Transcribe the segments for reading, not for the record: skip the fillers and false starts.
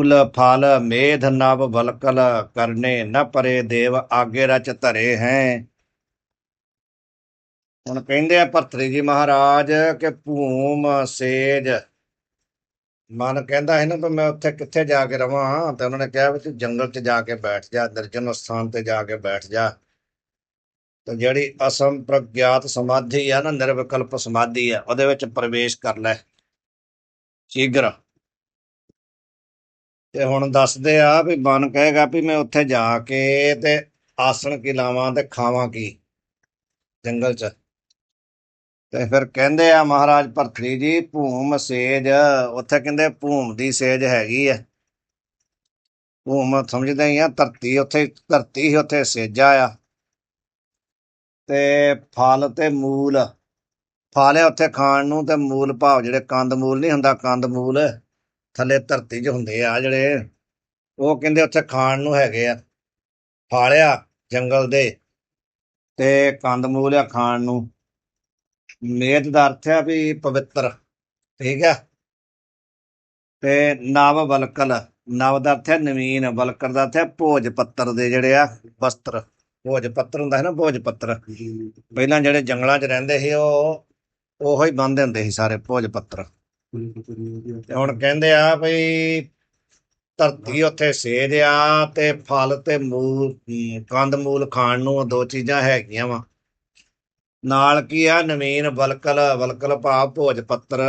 मूल फल मेध नव भलकल करने न परे देव आगे रच धरे हैं। ਹੁਣ ਕਹਿੰਦੇ ਆ ਭਰਤਰੀ ਜੀ ਮਹਾਰਾਜ ਕਿ ਭੂਮ ਸੇਜ ਮਨ ਕਹਿੰਦਾ ਹੈ ਨਾ ਵੀ ਮੈਂ ਉੱਥੇ ਕਿੱਥੇ ਜਾ ਕੇ ਰਵਾਂ, ਤੇ ਉਹਨਾਂ ਨੇ ਕਿਹਾ ਵੀ ਤੂੰ ਜੰਗਲ 'ਚ ਜਾ ਕੇ ਬੈਠ ਜਾ, ਨਿਰਜਨ ਸਥਾਨ ਤੇ ਜਾ ਕੇ ਬੈਠ ਜਾ। ਤੇ ਜਿਹੜੀ ਅਸਮ ਪ੍ਰਗਿਆਤ ਸਮਾਧੀ ਆ ਨਾ, ਨਿਰਵਿਕਲਪ ਸਮਾਧੀ ਆ, ਉਹਦੇ ਵਿੱਚ ਪ੍ਰਵੇਸ਼ ਕਰ ਲੈ ਸ਼ੀਘਰ। ਤੇ ਹੁਣ ਦੱਸਦੇ ਆ ਵੀ ਮਨ ਕਹੇਗਾ ਵੀ ਮੈਂ ਉੱਥੇ ਜਾ ਕੇ ਤੇ ਆਸਣ ਕੀ ਲਾਵਾਂ ਤੇ ਖਾਵਾਂ ਕੀ ਜੰਗਲ 'ਚ। ਤੇ ਫਿਰ ਕਹਿੰਦੇ ਆ ਮਹਾਰਾਜ ਭਰਤਰੀ ਜੀ ਭੂਮ ਸੇਜ, ਉੱਥੇ ਕਹਿੰਦੇ ਭੂਮ ਦੀ ਸੇਜ ਹੈਗੀ ਆ। ਭੂਮ ਸਮਝਦੇ ਹੀ ਆ ਧਰਤੀ, ਉੱਥੇ ਧਰਤੀ ਹੀ ਉੱਥੇ ਸੇਜਾ ਆ। ਤੇ ਫਲ ਤੇ ਮੂਲ, ਫਲ ਆ ਉੱਥੇ ਖਾਣ ਨੂੰ, ਤੇ ਮੂਲ ਭਾਵ ਜਿਹੜੇ ਕੰਦ ਮੂਲ ਨਹੀਂ ਹੁੰਦਾ, ਕੰਦ ਮੂਲ ਥੱਲੇ ਧਰਤੀ 'ਚ ਹੁੰਦੇ ਆ ਜਿਹੜੇ, ਉਹ ਕਹਿੰਦੇ ਉੱਥੇ ਖਾਣ ਨੂੰ ਹੈਗੇ ਆ। ਫਲ ਆ ਜੰਗਲ ਦੇ ਤੇ ਕੰਦ ਮੂਲ ਆ ਖਾਣ ਨੂੰ। ਮੇਦ ਦਾ ਅਰਥ ਆ ਵੀ ਪਵਿੱਤਰ, ਠੀਕ ਆ। ਤੇ ਨਵ ਬਲਕਲ, ਨਵ ਦਾ ਅਰਥ ਹੈ ਨਵੀਨ, ਬਲਕਰ ਦਾ ਅਰਥ ਹੈ ਭੋਜ ਪੱਤਰ ਦੇ ਜਿਹੜੇ ਆ ਵਸਤਰ। ਭੋਜ ਪੱਤਰ ਹੁੰਦਾ ਹੈ ਨਾ, ਭੋਜ ਪੱਤਰ ਪਹਿਲਾਂ ਜਿਹੜੇ ਜੰਗਲਾਂ 'ਚ ਰਹਿੰਦੇ ਸੀ ਉਹ ਉਹੋ ਹੀ ਬੰਨ੍ਹਦੇ ਹੁੰਦੇ ਸੀ ਸਾਰੇ ਭੋਜ ਪੱਤਰ। ਤੇ ਹੁਣ ਕਹਿੰਦੇ ਆ ਬਈ ਧਰਤੀ ਉੱਥੇ ਸੇਜ ਆ ਤੇ ਫਲ ਤੇ ਮੂਲ ਕੰਦ ਮੂਲ ਖਾਣ ਨੂੰ ਦੋ ਚੀਜ਼ਾਂ ਹੈਗੀਆਂ ਵਾ। ਨਾਲ ਕੀ ਆ ਨਵੀਨ ਬਲਕਲ, ਬਲਕਲ ਭਾਵ ਭੋਜ ਪੱਤਰ।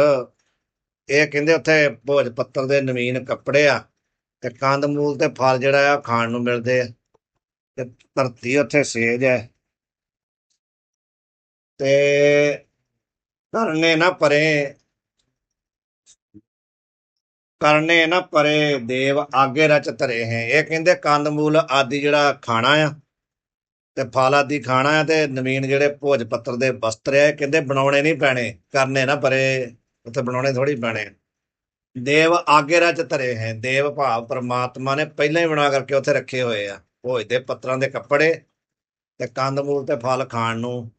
ਇਹ ਕਹਿੰਦੇ ਉੱਥੇ ਭੋਜ ਪੱਤਰ ਦੇ ਨਵੀਨ ਕੱਪੜੇ ਆ, ਤੇ ਕੰਦ ਮੂਲ ਤੇ ਫਲ ਜਿਹੜਾ ਆ ਖਾਣ ਨੂੰ ਮਿਲਦੇ ਆ। ਤੇ ਧਰਤੀ ਉੱਥੇ ਸੇਜ ਹੈ। ਤੇ ਕਰਨੇ ਨਾ ਪਰੇ, ਕਰਨੇ ਨਾ ਪਰੇ ਦੇਵ ਆਗੇ ਰਚ ਧਰੇ ਹੈ। ਇਹ ਕਹਿੰਦੇ ਕੰਦ ਮੂਲ ਆਦਿ ਜਿਹੜਾ ਖਾਣਾ ਆ ਤੇ ਫਲ ਆਦਿ ਖਾਣਾ ਆ, ਤੇ ਨਵੀਨ ਜਿਹੜੇ ਭੋਜ ਪੱਤਰ ਦੇ ਵਸਤਰ ਆ, ਇਹ ਕਹਿੰਦੇ ਬਣਾਉਣੇ ਨਹੀਂ ਪੈਣੇ, ਕਰਨੇ ਨਾ ਪਰੇ, ਉੱਥੇ ਬਣਾਉਣੇ ਥੋੜੀ ਪੈਣੇ। ਦੇਵ ਆਗੇ ਰਚ ਧਰੇ ਹੈ, ਦੇਵ ਭਾਵ ਪਰਮਾਤਮਾ ਨੇ ਪਹਿਲਾਂ ਹੀ ਬਣਾ ਕਰਕੇ ਉੱਥੇ ਰੱਖੇ ਹੋਏ ਆ ਭੋਜ ਦੇ ਪੱਤਰਾਂ ਦੇ ਕੱਪੜੇ ਤੇ ਕੰਦ ਮੂਲ ਤੇ ਫਲ ਖਾਣ ਨੂੰ।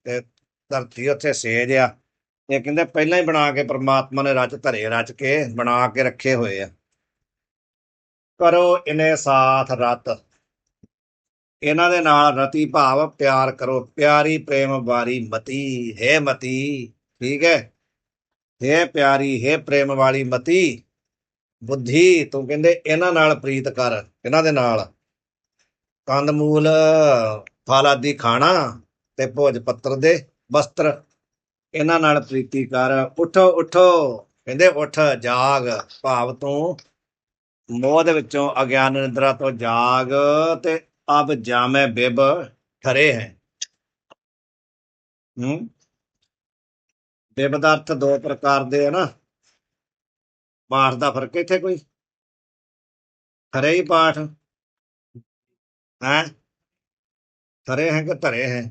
ਤੇ ਧਰਤੀ ਉੱਥੇ ਸੇਜ ਆ, ਇਹ ਕਹਿੰਦੇ ਪਹਿਲਾਂ ਹੀ ਬਣਾ ਕੇ ਪਰਮਾਤਮਾ ਨੇ ਰਚ ਧਰੇ, ਰਚ ਕੇ ਬਣਾ ਕੇ ਰੱਖੇ ਹੋਏ ਆ। ਕਰੋ ਇਨੇ ਸਾਥ ਰਤ, ਇਹਨਾਂ ਦੇ ਨਾਲ ਰਤੀ ਭਾਵ ਪਿਆਰ ਕਰੋ, ਪਿਆਰੀ ਪ੍ਰੇਮ ਵਾਰੀ ਮਤੀ ਹੈ ਮਤੀ, ਠੀਕ ਹੈ। ਹੈ ਪਿਆਰੀ ਹੈ ਪ੍ਰੇਮ ਵਾਲੀ ਮਤੀ ਬੁੱਧੀ, ਤੂੰ ਕਹਿੰਦੇ ਇਹਨਾਂ ਨਾਲ ਪ੍ਰੀਤ ਕਰ, ਇਹਨਾਂ ਦੇ ਨਾਲ ਕੰਦ ਮੂਲ ਫਲ ਆਦਿ ਖਾਣਾ ਤੇ ਭੋਜ ਪੱਤਰ ਦੇ ਵਸਤਰ, ਇਹਨਾਂ ਨਾਲ ਪ੍ਰੀਤੀ ਕਰ। ਉੱਠੋ ਉੱਠੋ, ਕਹਿੰਦੇ ਉੱਠ ਜਾਗ, ਭਾਵ ਤੂੰ ਮੋਹ ਦੇ ਵਿੱਚੋਂ ਅਗਿਆਨ ਨਿੰਦਰਾ ਤੋਂ ਜਾਗ, ਤੇ ਅਬ ਜਾਮੇ ਬਿਬ ਠਰੇ ਹੈ। ਬਿਬ ਦਾ ਅਰਥ ਦੋ ਪ੍ਰਕਾਰ ਦੇ ਆ ਨਾ, ਪਾਠ ਦਾ ਫਰਕ ਇੱਥੇ ਕੋਈ, ਠਰੇ ਹੀ ਪਾਠ ਹੈ, ਠਰੇ ਹੈ ਕਿ ਧਰੇ ਹੈ?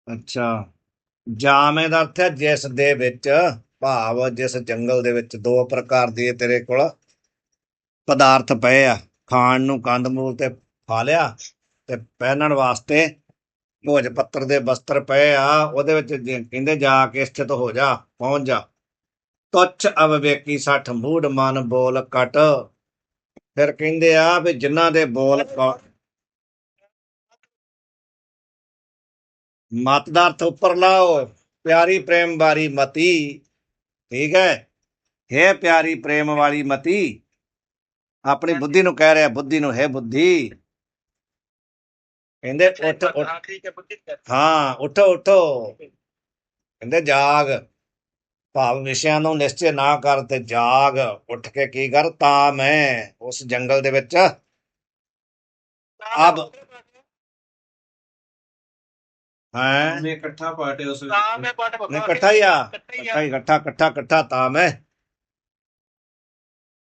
ਅੱਛਾ, ਜਾਮੇ ਦਾ ਅਰਥ ਹੈ ਜਿਸ ਦੇ ਵਿੱਚ, ਭਾਵ ਜਿਸ ਜੰਗਲ ਦੇ ਵਿੱਚ ਦੋ ਪ੍ਰਕਾਰ ਦੀ ਤੇਰੇ ਕੋਲ ਪਦਾਰਥ ਪਏ ਆ, ਖਾਣ ਨੂੰ ਕੰਦ ਮੂਲ ਤੇ ਫਲ ਆ, ਤੇ ਪਹਿਨਣ ਵਾਸਤੇ ਭੋਜ ਪੱਤਰ ਦੇ ਵਸਤਰ ਪਏ ਆ, ਉਹਦੇ ਵਿੱਚ ਕਹਿੰਦੇ ਜਾ ਕੇ ਸਥਿਤ ਹੋ ਜਾ, ਪਹੁੰਚ ਜਾ। ਤੁੱਛ ਅਵਵੇਕੀ ਸੱਠ ਮੂੜ ਮਨ ਬੋਲ ਕਟ, ਫਿਰ ਕਹਿੰਦੇ ਆ ਵੀ ਜਿਨ੍ਹਾਂ ਦੇ ਬੋਲ ਮਤ ਦਾ ਅਰਥ ਉੱਪਰ ਲਾਓ, ਪਿਆਰੀ ਪ੍ਰੇਮ ਵਾਲੀ ਮਤੀ, ਠੀਕ ਹੈ। ਹੈ ਪਿਆਰੀ ਪ੍ਰੇਮ ਵਾਲੀ ਮਤੀ, ਆਪਣੀ ਬੁੱਧੀ ਨੂੰ ਕਹਿ ਰਿਹਾ, ਬੁੱਧੀ ਨੂੰ, ਹੈ ਬੁੱਧੀ, ਕਹਿੰਦੇ ਉੱਠ ਉੱਠ, ਹਾਂ ਉੱਠੋ ਉੱਠੋ, ਕਹਿੰਦੇ ਜਾਗ, ਭਾਵ ਵਿਸ਼ਿਆਂ ਨੂੰ ਨਿਸ਼ਚੈ ਨਾ ਕਰ ਤੇ ਜਾਗ, ਉੱਠ ਕੇ ਕੀ ਕਰ, ਤਾਂ ਮੈਂ ਉਸ ਜੰਗਲ ਦੇ ਵਿੱਚ ਅਬ ਹੈ ਇਕੱਠਾ ਪਾਠ ਉਸ ਇਕੱਠਾ ਹੀ ਆ, ਇਕੱਠਾ ਹੀ, ਇਕੱਠਾ ਇਕੱਠਾ ਇਕੱਠਾ, ਤਾਂ ਮੈਂ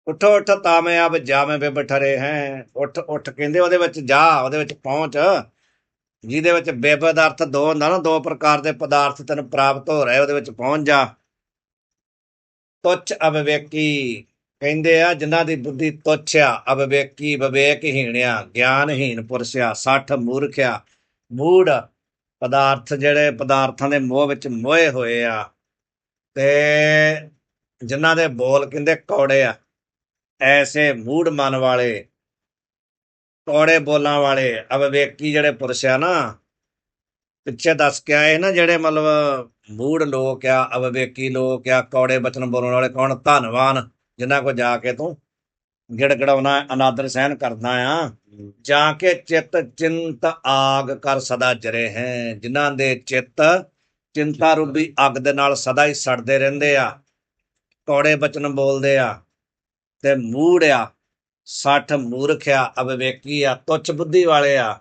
ਉੱਠੋ ਉੱਠ ਤਾਂ ਮੈਂ ਅਬ ਜਾ ਮੈਂ ਬਿਬ ਠਰੇ ਹੈ। ਉੱਠ ਉੱਠ ਕਹਿੰਦੇ ਉਹਦੇ ਵਿੱਚ ਜਾ, ਉਹਦੇ ਵਿੱਚ ਪਹੁੰਚ, ਜਿਹਦੇ ਵਿੱਚ ਬਿਬ ਦਾ ਅਰਥ ਦੋ ਹੁੰਦਾ ਨਾ, ਦੋ ਪ੍ਰਕਾਰ ਦੇ ਪਦਾਰਥ ਤੈਨੂੰ ਪ੍ਰਾਪਤ ਹੋ ਰਹੇ, ਉਹਦੇ ਵਿੱਚ ਪਹੁੰਚ ਜਾ। ਤੁੱਛ ਅਵਵੇਕੀ, ਕਹਿੰਦੇ ਆ ਜਿਨ੍ਹਾਂ ਦੀ ਬੁੱਧੀ ਤੁੱਛ ਆ, ਅਵਵੇਕੀ ਵਿਵੇਕਹੀਣ ਆ, ਗਿਆਨਹੀਣ ਪੁਰਸ਼ ਆ, ਸੱਠ ਮੂਰਖ ਆ, ਮੂੜ ਪਦਾਰਥ ਜਿਹੜੇ ਪਦਾਰਥਾਂ ਦੇ ਮੋਹ ਵਿੱਚ ਮੋਹੇ ਹੋਏ ਆ, ਤੇ ਜਿਨ੍ਹਾਂ ਦੇ ਬੋਲ ਕਹਿੰਦੇ ਕੌੜੇ ਆ, ਐਸੇ ਮੂੜ ਮਨ ਵਾਲੇ, ਕੌੜੇ ਬੋਲਾਂ ਵਾਲੇ ਅਵਿਵੇਕੀ ਜਿਹੜੇ ਪੁਰਸ਼ ਆ ਨਾ, ਪਿੱਛੇ ਦੱਸ ਕੇ ਆਏ ਨਾ, ਜਿਹੜੇ ਮਤਲਬ ਮੂੜ ਲੋਕ ਆ, ਅਵਿਵੇਕੀ ਲੋਕ ਆ, ਕੌੜੇ ਬਚਨ ਬੋਲਣ ਵਾਲੇ ਕੌਣ? ਧੰਨਵਾਨ, ਜਿਨ੍ਹਾਂ ਕੋ ਜਾ ਕੇ ਤੂੰ ਗਿੜਗੜਾਉਣਾ, ਅਨਾਦਰ ਸਹਿਨ ਕਰਦਾ ਆ। ਜਾ ਕੇ ਚਿੱਤ ਚਿੰਤ ਆਗ ਕਰ ਸਦਾ ਜਰੇ ਹੈ, ਜਿਨ੍ਹਾਂ ਦੇ ਚਿੱਤ ਚਿੰਤਾ ਰੂਪੀ ਅੱਗ ਦੇ ਨਾਲ ਸਦਾ ਹੀ ਸੜਦੇ ਰਹਿੰਦੇ ਆ, ਕੌੜੇ ਬਚਨ ਬੋਲਦੇ ਆ, ਤੇ ਮੂੜ ਆ, ਸੱਠ ਮੂਰਖ ਆ, ਅਵਿਵੇਕੀ ਆ, ਤੁੱਛ ਬੁੱਧੀ ਵਾਲੇ ਆ।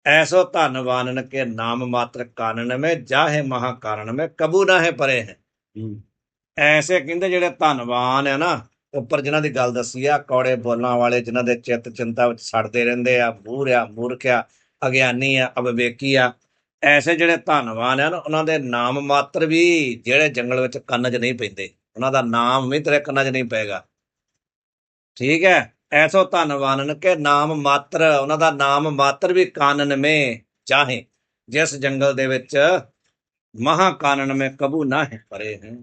ਐਸੋ ਧਨਵਾਨਨ ਕੇ ਨਾਮ ਮਾਤਰ ਕਾਨਨ में ਜਾਹੇ ਮਹਾ ਕਾਰਨ में ਕਬੂ ਨਾ ਹੈ ਪਰੇ ਹੈ। ਐਸੇ ਕਹਿੰਦੇ ਜਿਹੜੇ ਧਨਵਾਨ ਆ ਨਾ, ਉੱਪਰ ਜਿਨ੍ਹਾਂ ਦੀ ਗੱਲ ਦੱਸੀ ਆ, ਕੌੜੇ ਬੋਲਾਂ ਵਾਲੇ, ਜਿਨ੍ਹਾਂ ਦੇ ਚਿੱਤ ਚਿੰਤਾ ਵਿੱਚ ਸੜਦੇ ਰਹਿੰਦੇ ਆ, ਮੂੜ ਆ, ਮੂਰਖ ਆ, ਅਗਿਆਨੀ ਆ, ਅਵਿਵੇਕੀ ਆ, ਐਸੇ ਜਿਹੜੇ ਧਨਵਾਨ ਆ ਨਾ, ਉਹਨਾਂ ਦੇ ਨਾਮ ਮਾਤਰ ਵੀ ਜਿਹੜੇ ਜੰਗਲ ਵਿੱਚ ਕੰਨ 'ਚ ਨਹੀਂ ਪੈਂਦੇ, ਉਹਨਾਂ ਦਾ ਨਾਮ ਵੀ ਤੇਰੇ ਕੰਨਾਂ 'ਚ ਨਹੀਂ ਪਏਗਾ। ਠੀਕ ਹੈ। ਐਸੋ ਧਨਵਾਨਨ ਕੇ ਨਾਮ ਮਾਤਰ, ਉਹਨਾਂ ਦਾ ਨਾਮ ਮਾਤਰ ਵੀ ਕਾਨਨ ਮੇ ਚਾਹੇ, ਜਿਸ ਜੰਗਲ ਦੇ ਵਿੱਚ ਮਹਾ ਕਾਨਨ ਮੇ ਕਬੂ ਨਾ ਹੈ ਪਰੇ ਹੈ।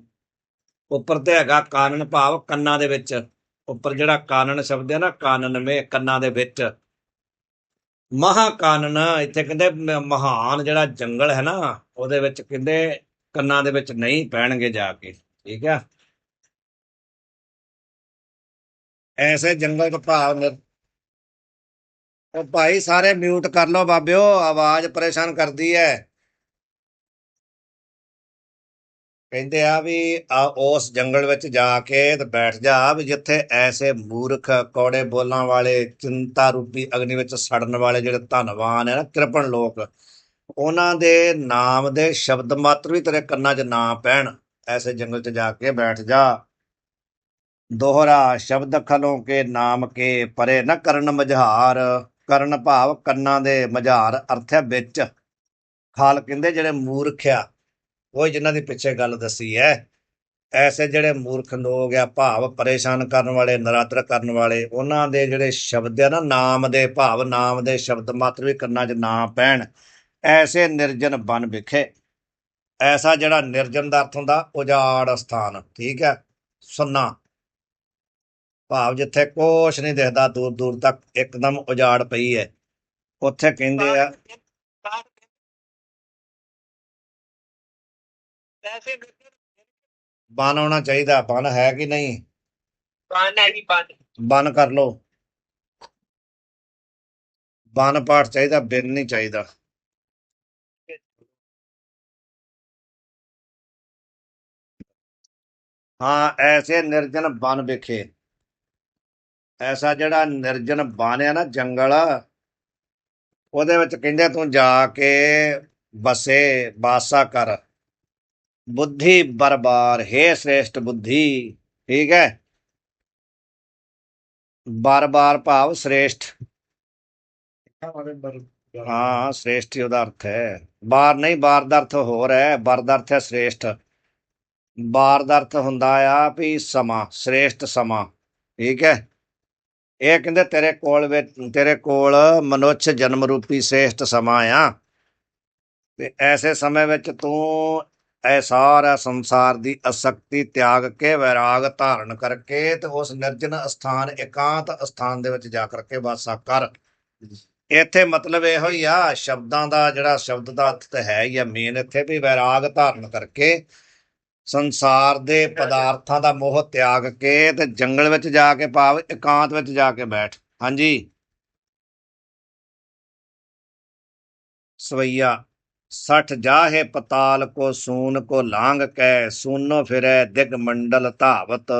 ਉੱਪਰ ਤੇ ਹੈਗਾ ਕਾਨਨ, ਭਾਵ ਕੰਨਾਂ ਦੇ ਵਿੱਚ। ਉੱਪਰ ਜਿਹੜਾ ਕਾਨਨ ਸ਼ਬਦ ਹੈ ਨਾ, ਕਾਨਨ ਮੇ, ਕੰਨਾਂ ਦੇ ਵਿੱਚ। ਮਹਾ ਕਾਨਨ, ਇੱਥੇ ਕਹਿੰਦੇ ਮਹਾਨ ਜਿਹੜਾ ਜੰਗਲ ਹੈ ਨਾ, ਉਹਦੇ ਵਿੱਚ ਕਹਿੰਦੇ ਕੰਨਾਂ ਦੇ ਵਿੱਚ ਨਹੀਂ ਪੈਣਗੇ ਜਾ ਕੇ। ਠੀਕ ਹੈ। ਐਸੇ ਜੰਗਲ ਚ ਭਾਵ ਉਹ ਭਾਈ ਸਾਰੇ ਮਿਊਟ ਕਰ ਲਓ ਬਾਬਿਓ, ਆਵਾਜ਼ ਪਰੇਸ਼ਾਨ ਕਰਦੀ ਹੈ। ਕਹਿੰਦੇ ਆ ਵੀ ਉਸ ਜੰਗਲ ਵਿੱਚ ਜਾ ਕੇ ਤੇ ਬੈਠ ਜਾ, ਵੀ ਜਿੱਥੇ ਐਸੇ ਮੂਰਖ, ਕੌੜੇ ਬੋਲਾਂ ਵਾਲੇ, ਚਿੰਤਾ ਰੂਪੀ ਅਗਨੀ ਵਿੱਚ ਸੜਨ ਵਾਲੇ ਜਿਹੜੇ ਧਨਵਾਨ ਹੈ ਨਾ, ਕਿਰਪਣ ਲੋਕ, ਉਹਨਾਂ ਦੇ ਨਾਮ ਦੇ ਸ਼ਬਦ ਮਾਤਰ ਵੀ ਤੇਰੇ ਕੰਨਾਂ 'ਚ ਨਾ ਪੈਣ। ਐਸੇ ਜੰਗਲ 'ਚ ਜਾ ਕੇ ਬੈਠ ਜਾ। ਦੋਹਰਾ ਸ਼ਬਦ ਖਲੋਂ ਕੇ ਨਾਮ ਕੇ ਪਰੇ ਨਾ ਕਰਨ ਮਝਾਰ। ਕਰਨ ਭਾਵ ਕੰਨਾਂ ਦੇ, ਮਝਾਰ ਅਰਥ ਹੈ ਵਿੱਚ। ਖਾਲ ਕਹਿੰਦੇ ਜਿਹੜੇ ਮੂਰਖ ਆ, ਉਹ ਜਿਨ੍ਹਾਂ ਦੀ ਪਿੱਛੇ ਗੱਲ ਦੱਸੀ ਹੈ। ਐਸੇ ਜਿਹੜੇ ਮੂਰਖ ਲੋਕ ਆ, ਭਾਵ ਪਰੇਸ਼ਾਨ ਕਰਨ ਵਾਲੇ, ਨਰਾਦਰ ਕਰਨ ਵਾਲੇ, ਉਹਨਾਂ ਦੇ ਜਿਹੜੇ ਸ਼ਬਦ ਆ ਨਾ, ਨਾਮ ਦੇ, ਭਾਵ ਨਾਮ ਦੇ ਸ਼ਬਦ ਮਾਤਰ ਵੀ ਕੰਨਾਂ 'ਚ ਨਾ ਪੈਣ। ਐਸੇ ਨਿਰਜਨ ਬਨ ਵਿਖੇ, ਐਸਾ ਜਿਹੜਾ ਨਿਰਜਨ ਦਾ ਅਰਥ ਹੁੰਦਾ ਉਜਾੜ ਸਥਾਨ। ਠੀਕ ਹੈ। ਸੁੰਨਾ ਭਾਵ ਜਿੱਥੇ ਕੁਛ ਨਹੀਂ ਦਿਖਦਾ, ਦੂਰ ਦੂਰ ਤੱਕ ਇੱਕਦਮ ਉਜਾੜ ਪਈ ਹੈ, ਉੱਥੇ ਕਹਿੰਦੇ ਆ ਬਨ ਆਉਣਾ ਚਾਹੀਦਾ। ਬਨ ਹੈ ਕਿ ਨਹੀਂ? ਬਨ ਕਰ ਲੋ, ਬਨ ਪਾਠ ਚਾਹੀਦਾ, ਬਿਨ ਨਹੀਂ ਚਾਹੀਦਾ। ਹਾਂ, ਐਸੇ ਨਿਰਜਨ ਬਨ ਵਿਖੇ, ਐਸਾ ਜਿਹੜਾ ਨਿਰਜਨ ਬਨ ਆ ਨਾ, ਜੰਗਲ, ਉਹਦੇ ਵਿੱਚ ਕਹਿੰਦੇ ਤੂੰ ਜਾ ਕੇ ਬਸੇ, ਵਾਸਾ ਕਰ। ਬੁੱਧੀ ਬਰਬਾਰ, ਹੇ ਸ੍ਰੇਸ਼ਟ ਬੁੱਧੀ। ਠੀਕ ਹੈ। ਬਾਰ-ਬਾਰ ਭਾਵ ਸ੍ਰੇਸ਼ਟ। ਹਾਂ, ਸ੍ਰੇਸ਼ਟ ਹੀ ਉਹਦਾ ਅਰਥ ਹੈ। ਬਾਰ ਨਹੀਂ, ਬਾਰ ਦਾ ਅਰਥ ਹੋਰ ਹੈ, ਬਰ ਦਾ ਅਰਥ ਹੈ ਸ੍ਰੇਸ਼ਟ। ਬਾਰ ਦਾ ਅਰਥ ਹੁੰਦਾ ਆ ਵੀ ਸਮਾਂ, ਸ੍ਰੇਸ਼ਟ ਸਮਾਂ। ਠੀਕ ਹੈ। ਇਹ ਕਹਿੰਦੇ ਤੇਰੇ ਕੋਲ ਮਨੁੱਖ ਜਨਮ ਰੂਪੀ ਸ੍ਰੇਸ਼ਟ ਸਮਾਂ ਆ, ਤੇ ਐਸੇ ਸਮੇਂ ਵਿੱਚ ਤੂੰ ਇਹ ਸਾਰਾ ਸੰਸਾਰ ਦੀ ਅਸਕਤੀ ਤਿਆਗ ਕੇ, ਵੈਰਾਗ ਧਾਰਨ ਕਰਕੇ, ਤੇ ਉਸ ਨਿਰਜਨ ਅਸਥਾਨ, ਇਕਾਂਤ ਅਸਥਾਨ ਦੇ ਵਿੱਚ ਜਾ ਕਰਕੇ ਵਾਸਾ ਕਰ। ਇੱਥੇ ਮਤਲਬ ਇਹੋ ਹੀ ਆ, ਸ਼ਬਦਾਂ ਦਾ ਜਿਹੜਾ ਸ਼ਬਦ ਦਾ ਅਰਥ ਤਾਂ ਹੈ ਹੀ ਆ ਮੇਨ ਇੱਥੇ, ਵੀ ਵੈਰਾਗ ਧਾਰਨ ਕਰਕੇ, ਸੰਸਾਰ ਦੇ ਪਦਾਰਥਾਂ ਦਾ ਮੋਹ ਤਿਆਗ ਕੇ, ਤੇ ਜੰਗਲ ਵਿੱਚ ਜਾ ਕੇ, ਭਾਵ ਇਕਾਂਤ ਵਿੱਚ ਜਾ ਕੇ ਬੈਠ। ਹਾਂਜੀ। ਸਵਈਆ ਸਠ ਜਾਹੇ ਪਤਾਲ ਕੋ ਸੂਨ ਕੋ ਲਾਂਘ ਕੈ, ਸੂਨੋ ਫਿਰੈ ਦਿਗ ਮੰਡਲ ਧਾਵਤ।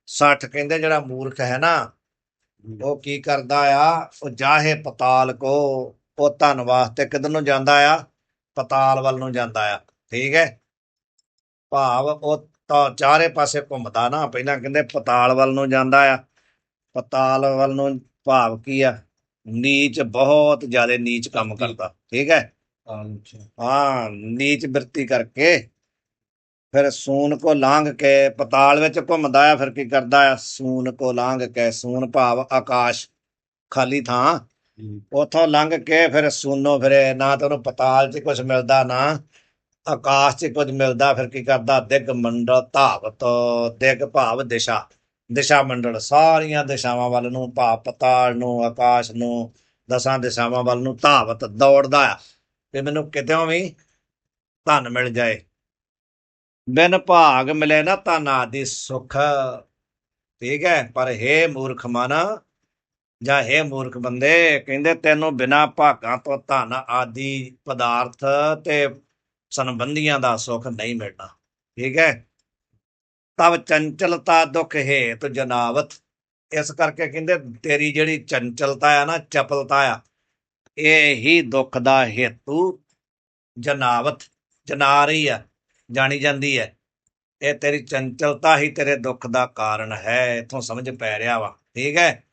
ਸੱਠ ਕਹਿੰਦੇ ਜਿਹੜਾ ਮੂਰਖ ਹੈ ਨਾ, ਉਹ ਕੀ ਕਰਦਾ ਆ, ਉਹ ਜਾਹੇ ਪਤਾਲ ਕੋ, ਉਹ ਧਨ ਵਾਸਤੇ ਕਿੱਧਰ ਨੂੰ ਜਾਂਦਾ ਆ? ਪਤਾਲ ਵੱਲ ਨੂੰ ਜਾਂਦਾ ਆ। ਠੀਕ ਹੈ। ਭਾਵ ਉਹ ਤਾਂ ਚਾਰੇ ਪਾਸੇ ਘੁੰਮਦਾ ਨਾ, ਪਹਿਲਾਂ ਕਹਿੰਦੇ ਪਤਾਲ ਵੱਲ ਨੂੰ ਜਾਂਦਾ ਆ। ਪਤਾਲ ਵੱਲ ਨੂੰ ਭਾਵ ਕੀ ਆ? ਨੀਚ, ਬਹੁਤ ਜ਼ਿਆਦਾ ਨੀਚ ਕੰਮ ਕਰਦਾ। ਠੀਕ ਹੈ। ਹਾਂ, ਨੀਚ ਬਿਰਤੀ ਕਰਕੇ ਫਿਰ ਸੂਨ ਕੋ ਲਾਂਘ ਕੇ, ਪਤਾਲ ਵਿੱਚ ਘੁੰਮਦਾ ਆ, ਫਿਰ ਕੀ ਕਰਦਾ ਆ? ਸੂਨ ਕੋ ਲਾਂਘ ਕੇ, ਸੂਨ ਭਾਵ ਆਕਾਸ਼, ਖਾਲੀ ਥਾਂ, ਉੱਥੋਂ ਲੰਘ ਕੇ ਫਿਰ ਸੂਨੋ ਫਿਰੇ, ਨਾ ਤਾਂ ਉਹਨੂੰ ਪਤਾਲ 'ਚ ਕੁਛ ਮਿਲਦਾ, ਨਾ ਆਕਾਸ਼ 'ਚ ਕੁਝ ਮਿਲਦਾ ਫਿਰ ਕੀ ਕਰਦਾ, ਦਿਗ ਮੰਡਲ ਧਾਵਤ, ਦਿਗ ਭਾਵ ਦਿਸ਼ਾ, ਦਿਸ਼ਾ ਮੰਡਲ ਸਾਰੀਆਂ ਦਿਸ਼ਾਵਾਂ ਵੱਲ ਨੂੰ, ਭਾਵ ਪਤਾਲ ਨੂੰ, ਆਕਾਸ਼ ਨੂੰ, 10 ਦਿਸ਼ਾਵਾਂ ਵੱਲ ਨੂੰ ਧਾਵਤ ਦੌੜਦਾ ਆ ਤੇ ਮੈਨੂੰ ਕਿਤਿਓਂ ਵੀ ਧਨ ਮਿਲ ਜਾਏ। ਬਿਨ ਭਾਗ ਮਿਲੇ ਨਾ ਧਨ ਆਦਿ ਸੁਖ, ਠੀਕ ਹੈ। ਪਰ ਹੇ ਮੂਰਖ ਮਨ, ਜਾਂ ਹੇ ਮੂਰਖ ਬੰਦੇ, ਕਹਿੰਦੇ ਤੈਨੂੰ ਬਿਨਾਂ ਭਾਗਾਂ ਤੋਂ ਧਨ ਆਦਿ ਪਦਾਰਥ ਤੇ ਸੰਬੰਧੀਆਂ ਦਾ ਸੁੱਖ ਨਹੀਂ ਮਿਲਣਾ, ਠੀਕ ਹੈ। ਤਬ ਚੰਚਲਤਾ ਦੁੱਖ ਹੇਤ ਜਨਾਵਤ, ਇਸ ਕਰਕੇ ਕਹਿੰਦੇ ਤੇਰੀ ਜਿਹੜੀ ਚੰਚਲਤਾ ਆ ਨਾ, ਚਪਲਤਾ ਆ, ਇਹ ਹੀ ਦੁੱਖ ਦਾ ਹੇਤੂ ਜਨਾਵਤ, ਜਨਾ ਰਹੀ ਆ, ਜਾਣੀ ਜਾਂਦੀ ਹੈ। ਇਹ ਤੇਰੀ ਚੰਚਲਤਾ ਹੀ ਤੇਰੇ ਦੁੱਖ ਦਾ ਕਾਰਨ ਹੈ। ਇੱਥੋਂ ਸਮਝ ਪੈ ਰਿਹਾ ਵਾ, ਠੀਕ ਹੈ।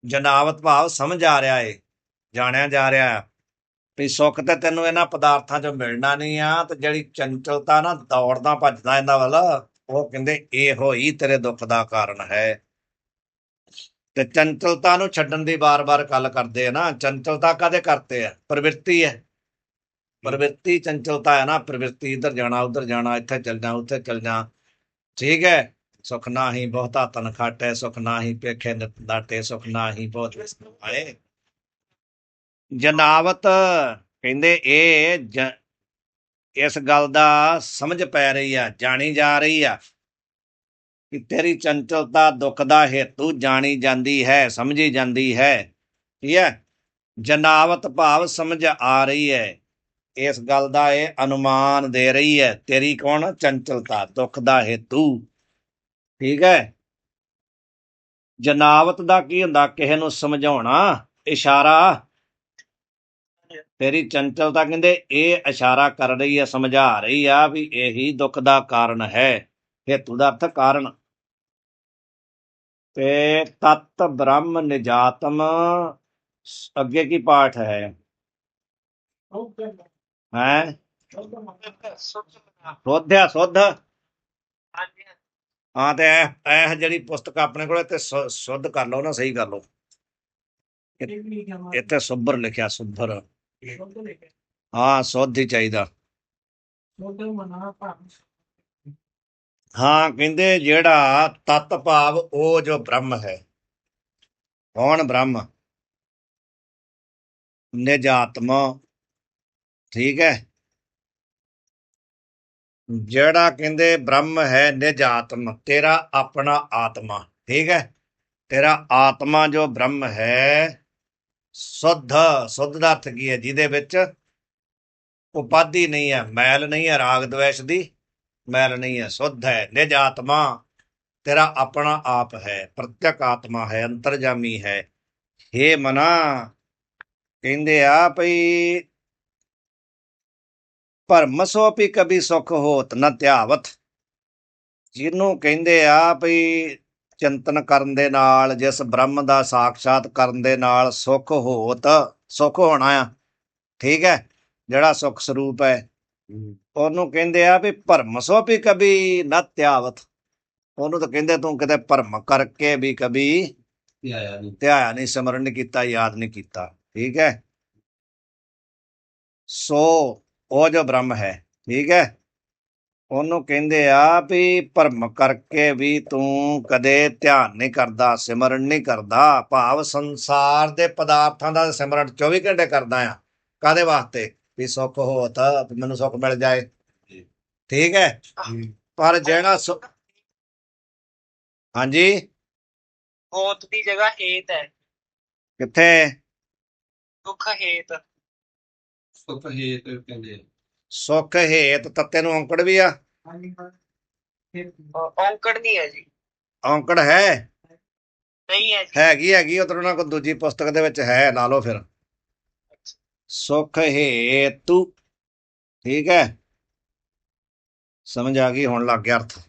ਜਨਾਵਤ ਭਾਵ ਸਮਝ ਆ ਰਿਹਾ ਏ, ਜਾਣਿਆ ਜਾ ਰਿਹਾ ਵੀ ਸੁੱਖ ਤੇ ਤੈਨੂੰ ਇਹਨਾਂ ਪਦਾਰਥਾਂ 'ਚੋਂ ਮਿਲਣਾ ਨਹੀਂ ਆ, ਤੇ ਜਿਹੜੀ ਚੰਚਲਤਾ ਨਾ, ਦੌੜਦਾ ਭੱਜਦਾ ਇਹਨਾਂ ਵੱਲ, ਉਹ ਕਹਿੰਦੇ ਇਹੋ ਹੀ ਤੇਰੇ ਦੁੱਖ ਦਾ ਕਾਰਨ ਹੈ। ਤੇ ਚੰਚਲਤਾ ਨੂੰ ਛੱਡਣ ਦੀ ਬਾਰ-ਬਾਰ ਗੱਲ ਕਰਦੇ ਆ ਨਾ। ਚੰਚਲਤਾ ਕਾਹਦੇ ਕਰਤੇ ਆ? ਪ੍ਰਵਿਰਤੀ ਹੈ, ਪ੍ਰਵਿਰਤੀ ਚੰਚਲਤਾ ਹੈ ਨਾ। ਪ੍ਰਵਿਰਤੀ ਇੱਧਰ ਜਾਣਾ, ਉੱਧਰ ਜਾਣਾ, ਇੱਥੇ ਚੱਲ ਜਾ, ਉੱਥੇ ਚੱਲ ਜਾ, ਠੀਕ ਹੈ। ਸੁਖ ਨਾਹੀ ਬਹੁਤਾ ਤਨ ਖਾਟੇ, ਸੁਖ ਨਾਹੀ ਪੇਖੇ ਨਿਤ ਦਾਟੇ, ਸੁਖ ਨਾਹੀ ਬਹੁਤ ਵਿਸਨੂੰ ਆਏ। ਜਨਾਵਤ ਕਹਿੰਦੇ ਇਹ ਇਸ ਗੱਲ ਦਾ ਸਮਝ ਪੈ ਰਹੀ ਆ, ਜਾਣੀ ਜਾ ਰਹੀ ਆ ਕਿ ਤੇਰੀ ਚੰਚਲਤਾ ਦੁੱਖ ਦਾ ਹੇਤੂ ਜਾਣੀ ਜਾਂਦੀ ਹੈ, ਸਮਝੀ ਜਾਂਦੀ ਹੈ, ਠੀਕ ਹੈ। ਜਨਾਵਤ ਭਾਵ ਸਮਝ ਆ ਰਹੀ ਹੈ, ਇਸ ਗੱਲ ਦਾ ਇਹ ਅਨੁਮਾਨ ਦੇ ਰਹੀ ਹੈ। ਤੇਰੀ ਕੌਣ? ਚੰਚਲਤਾ, ਦੁੱਖ ਦਾ ਹੇਤੂ, ਠੀਕ ਹੈ। ਜਨਾਵਤ ਦਾ ਕੀ ਹੁੰਦਾ? ਕਿਸੇ ਨੂੰ ਸਮਝਾਉਣਾ, ਇਸ਼ਾਰਾ। ਤੇਰੀ ਚੰਚਲਤਾ ਕਹਿੰਦੇ ਇਹ ਇਸ਼ਾਰਾ ਕਰ ਰਹੀ ਹੈ, ਸਮਝਾ ਰਹੀ ਆ ਵੀ ਇਹੀ ਦੁੱਖ ਦਾ ਕਾਰਨ ਹੈ। ਹੇਤੂ ਦਾ ਅਰਥ ਕਾਰਨ। ਤੇ ਤਤ ਬ੍ਰਹਮ ਨਿਜਾਤਮ, ਅੱਗੇ ਕੀ ਪਾਠ ਹੈ? ਹੈ ਸੋਧਿਆ, ਸੁੱਧ। ਹਾਂ, ਤੇ ਇਹ ਜਿਹੜੀ ਪੁਸਤਕ ਆਪਣੇ ਕੋਲ ਤੇ ਸੁੱਧ ਕਰ ਲਓ ਨਾ, ਸਹੀ ਕਰ ਲਓ। ਇੱਥੇ ਸੁਭਰ ਲਿਖਿਆ, ਸੁਭਰ। ਹਾਂ, ਸੁੱਧ ਹੀ ਚਾਹੀਦਾ। ਹਾਂ, ਕਹਿੰਦੇ ਜਿਹੜਾ ਤਤ ਭਾਵ ਉਹ ਜੋ ਬ੍ਰਹਮ ਹੈ। ਕੌਣ ਬ੍ਰਹਮ? ਨਿਜਾਤਮ, ਠੀਕ ਹੈ। ਜਿਹੜਾ ਕਹਿੰਦੇ ਬ੍ਰਹਮ ਹੈ ਨਿਜਾਤਮ, ਤੇਰਾ ਆਪਣਾ ਆਤਮਾ, ਠੀਕ ਹੈ। ਤੇਰਾ ਆਤਮਾ ਜੋ ਬ੍ਰਹਮ ਹੈ, ਸੁੱਧ। ਸੁੱਧ ਦਾ ਅਰਥ ਕੀ ਹੈ? ਜਿਹਦੇ ਵਿੱਚ ਉਪਾਧੀ ਨਹੀਂ ਹੈ, ਮੈਲ ਨਹੀਂ ਹੈ, ਰਾਗ ਦਵੇਸ਼ ਦੀ ਮੈਲ ਨਹੀਂ ਹੈ, ਸੁੱਧ ਹੈ। ਨਿਜ ਆਤਮਾ ਤੇਰਾ ਆਪਣਾ ਆਪ ਹੈ, ਪ੍ਰਤੱਖ ਆਤਮਾ ਹੈ, ਅੰਤਰਜਾਮੀ ਹੈ। ਹੇ ਮਨਾ, ਕਹਿੰਦੇ ਆ ਭਈ ਭਰਮ ਸੋਪੀ ਕਭੀ ਸੁਖ ਹੋਤ ਨ ਧਿਆਵਤ, ਜਿਹਨੂੰ ਕਹਿੰਦੇ ਆ ਭਈ ਚਿੰਤਨ ਕਰਨ ਦੇ ਨਾਲ, ਜਿਸ ਬ੍ਰਹਮ ਦਾ ਸਾਖਸ਼ਾਤ ਕਰਨ ਦੇ ਨਾਲ ਸੁਖ ਹੋਤ, ਸੁਖ ਹੋਣਾ ਆ, ਠੀਕ ਹੈ। ਜਿਹੜਾ ਸੁਖ ਸਰੂਪ ਹੈ, ਉਹਨੂੰ ਕਹਿੰਦੇ ਆ ਵੀ ਭਰਮ ਸੋਪੀ ਕਭੀ ਨ ਧਿਆਵਤ। ਉਹਨੂੰ ਤਾਂ ਕਹਿੰਦੇ ਤੂੰ ਕਿਤੇ ਭਰਮ ਕਰਕੇ ਵੀ ਕਭੀ ਧਿਆਇਆ ਨਹੀਂ, ਸਿਮਰਨ ਨਹੀਂ ਕੀਤਾ, ਯਾਦ ਨਹੀਂ ਕੀਤਾ, ਠੀਕ ਹੈ। ਸੋ ਉਹ ਜੋ ਬ੍ਰਹਮ ਹੈ, ਠੀਕ ਹੈ, ਉਹਨੂੰ ਕਹਿੰਦੇ ਆ ਵੀ ਭਰਮ ਕਰਕੇ ਵੀ ਤੂੰ ਕਦੇ ਧਿਆਨ ਨਹੀਂ ਕਰਦਾ, ਸਿਮਰਨ ਨਹੀਂ ਕਰਦਾ। ਭਾਵ ਸੰਸਾਰ ਦੇ ਪਦਾਰਥਾਂ ਦਾ ਸਿਮਰਨ 24 ਘੰਟੇ ਕਰਦਾ ਆ। ਕਾਹਦੇ ਵਾਸਤੇ? ਵੀ ਸੁੱਖ ਹੋਤ, ਮੈਨੂੰ ਸੁੱਖ ਮਿਲ ਜਾਏ, ਠੀਕ ਹੈ। ਪਰ ਜਿਹੜਾ ਹਾਂਜੀ, ਹੋਤ ਦੀ ਜਗ੍ਹਾ ਹੇਤ ਹੈ। ਕਿੱਥੇ? ਸੁਖ ਹੇਤ। ਸੁਖ ਹੇਤ ਕਹਿੰਦੇ। ਸੁੱਖ ਹੇਤ ਤੱਤੇ ਨੂੰ ਔਂਕੜ ਵੀ ਆ? ਔਂਕੜ ਨਹੀਂ ਹੈ ਜੀ। ਔਂਕੜ ਹੈ? ਨਹੀਂ ਹੈ ਜੀ। ਹੈਗੀ ਉਧਰੋਂ ਨਾ ਕੋਈ ਦੂਜੀ ਪੁਸਤਕ ਦੇ ਵਿੱਚ ਹੈ, ਲਾ ਲਓ ਫਿਰ। ਸੁਖ ਹੇਤੂ, ਠੀਕ ਹੈ। ਸਮਝ ਆ ਗਈ ਹੁਣ? ਲੱਗ ਗਿਆ ਅਰਥ।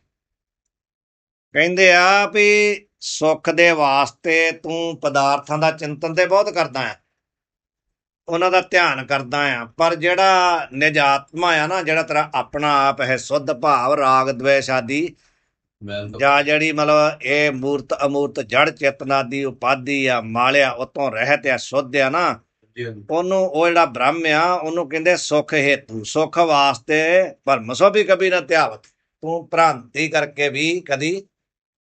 ਕਹਿੰਦੇ ਆ ਵੀ ਸੁੱਖ ਦੇ ਵਾਸਤੇ ਤੂੰ ਪਦਾਰਥਾਂ ਦਾ ਚਿੰਤਨ ਤੇ ਬਹੁਤ ਕਰਦਾ ਆ, ਉਹਨਾਂ ਦਾ ਧਿਆਨ ਕਰਦਾ ਆ। ਪਰ ਜਿਹੜਾ ਨਿਜ ਆਤਮਾ ਆ ਨਾ, ਜਿਹੜਾ ਤੇਰਾ ਆਪਣਾ ਆਪ ਹੈ, ਸੁੱਧ ਭਾਵ ਰਾਗ ਦਵੇਸ਼ ਆਦਿ, ਜਾਂ ਜਿਹੜੀ ਮਤਲਬ ਇਹ ਮੂਰਤ ਅਮੂਰਤ ਜੜ ਚੇਤਨਾ ਦੀ ਉਪਾਧੀ ਆ, ਮਾਲਿਆ ਉਤੋਂ ਰਹਿਤ ਆ, ਸੁੱਧ ਆ ਨਾ, ਜੀ ਹਾਂਜੀ। ਉਹਨੂੰ ਉਹ ਜਿਹੜਾ ਬ੍ਰਹਮ ਆ ਉਹਨੂੰ ਕਹਿੰਦੇ ਸੁਖ ਹੇਤੂ, ਸੁਖ ਵਾਸਤੇ ਭਰਮ ਸੋ ਵੀ ਕਭੀ ਨਾ ਧਿਆਵਤ, ਤੂੰ ਭ੍ਰਾਂਤੀ ਕਰਕੇ ਵੀ ਕਦੀ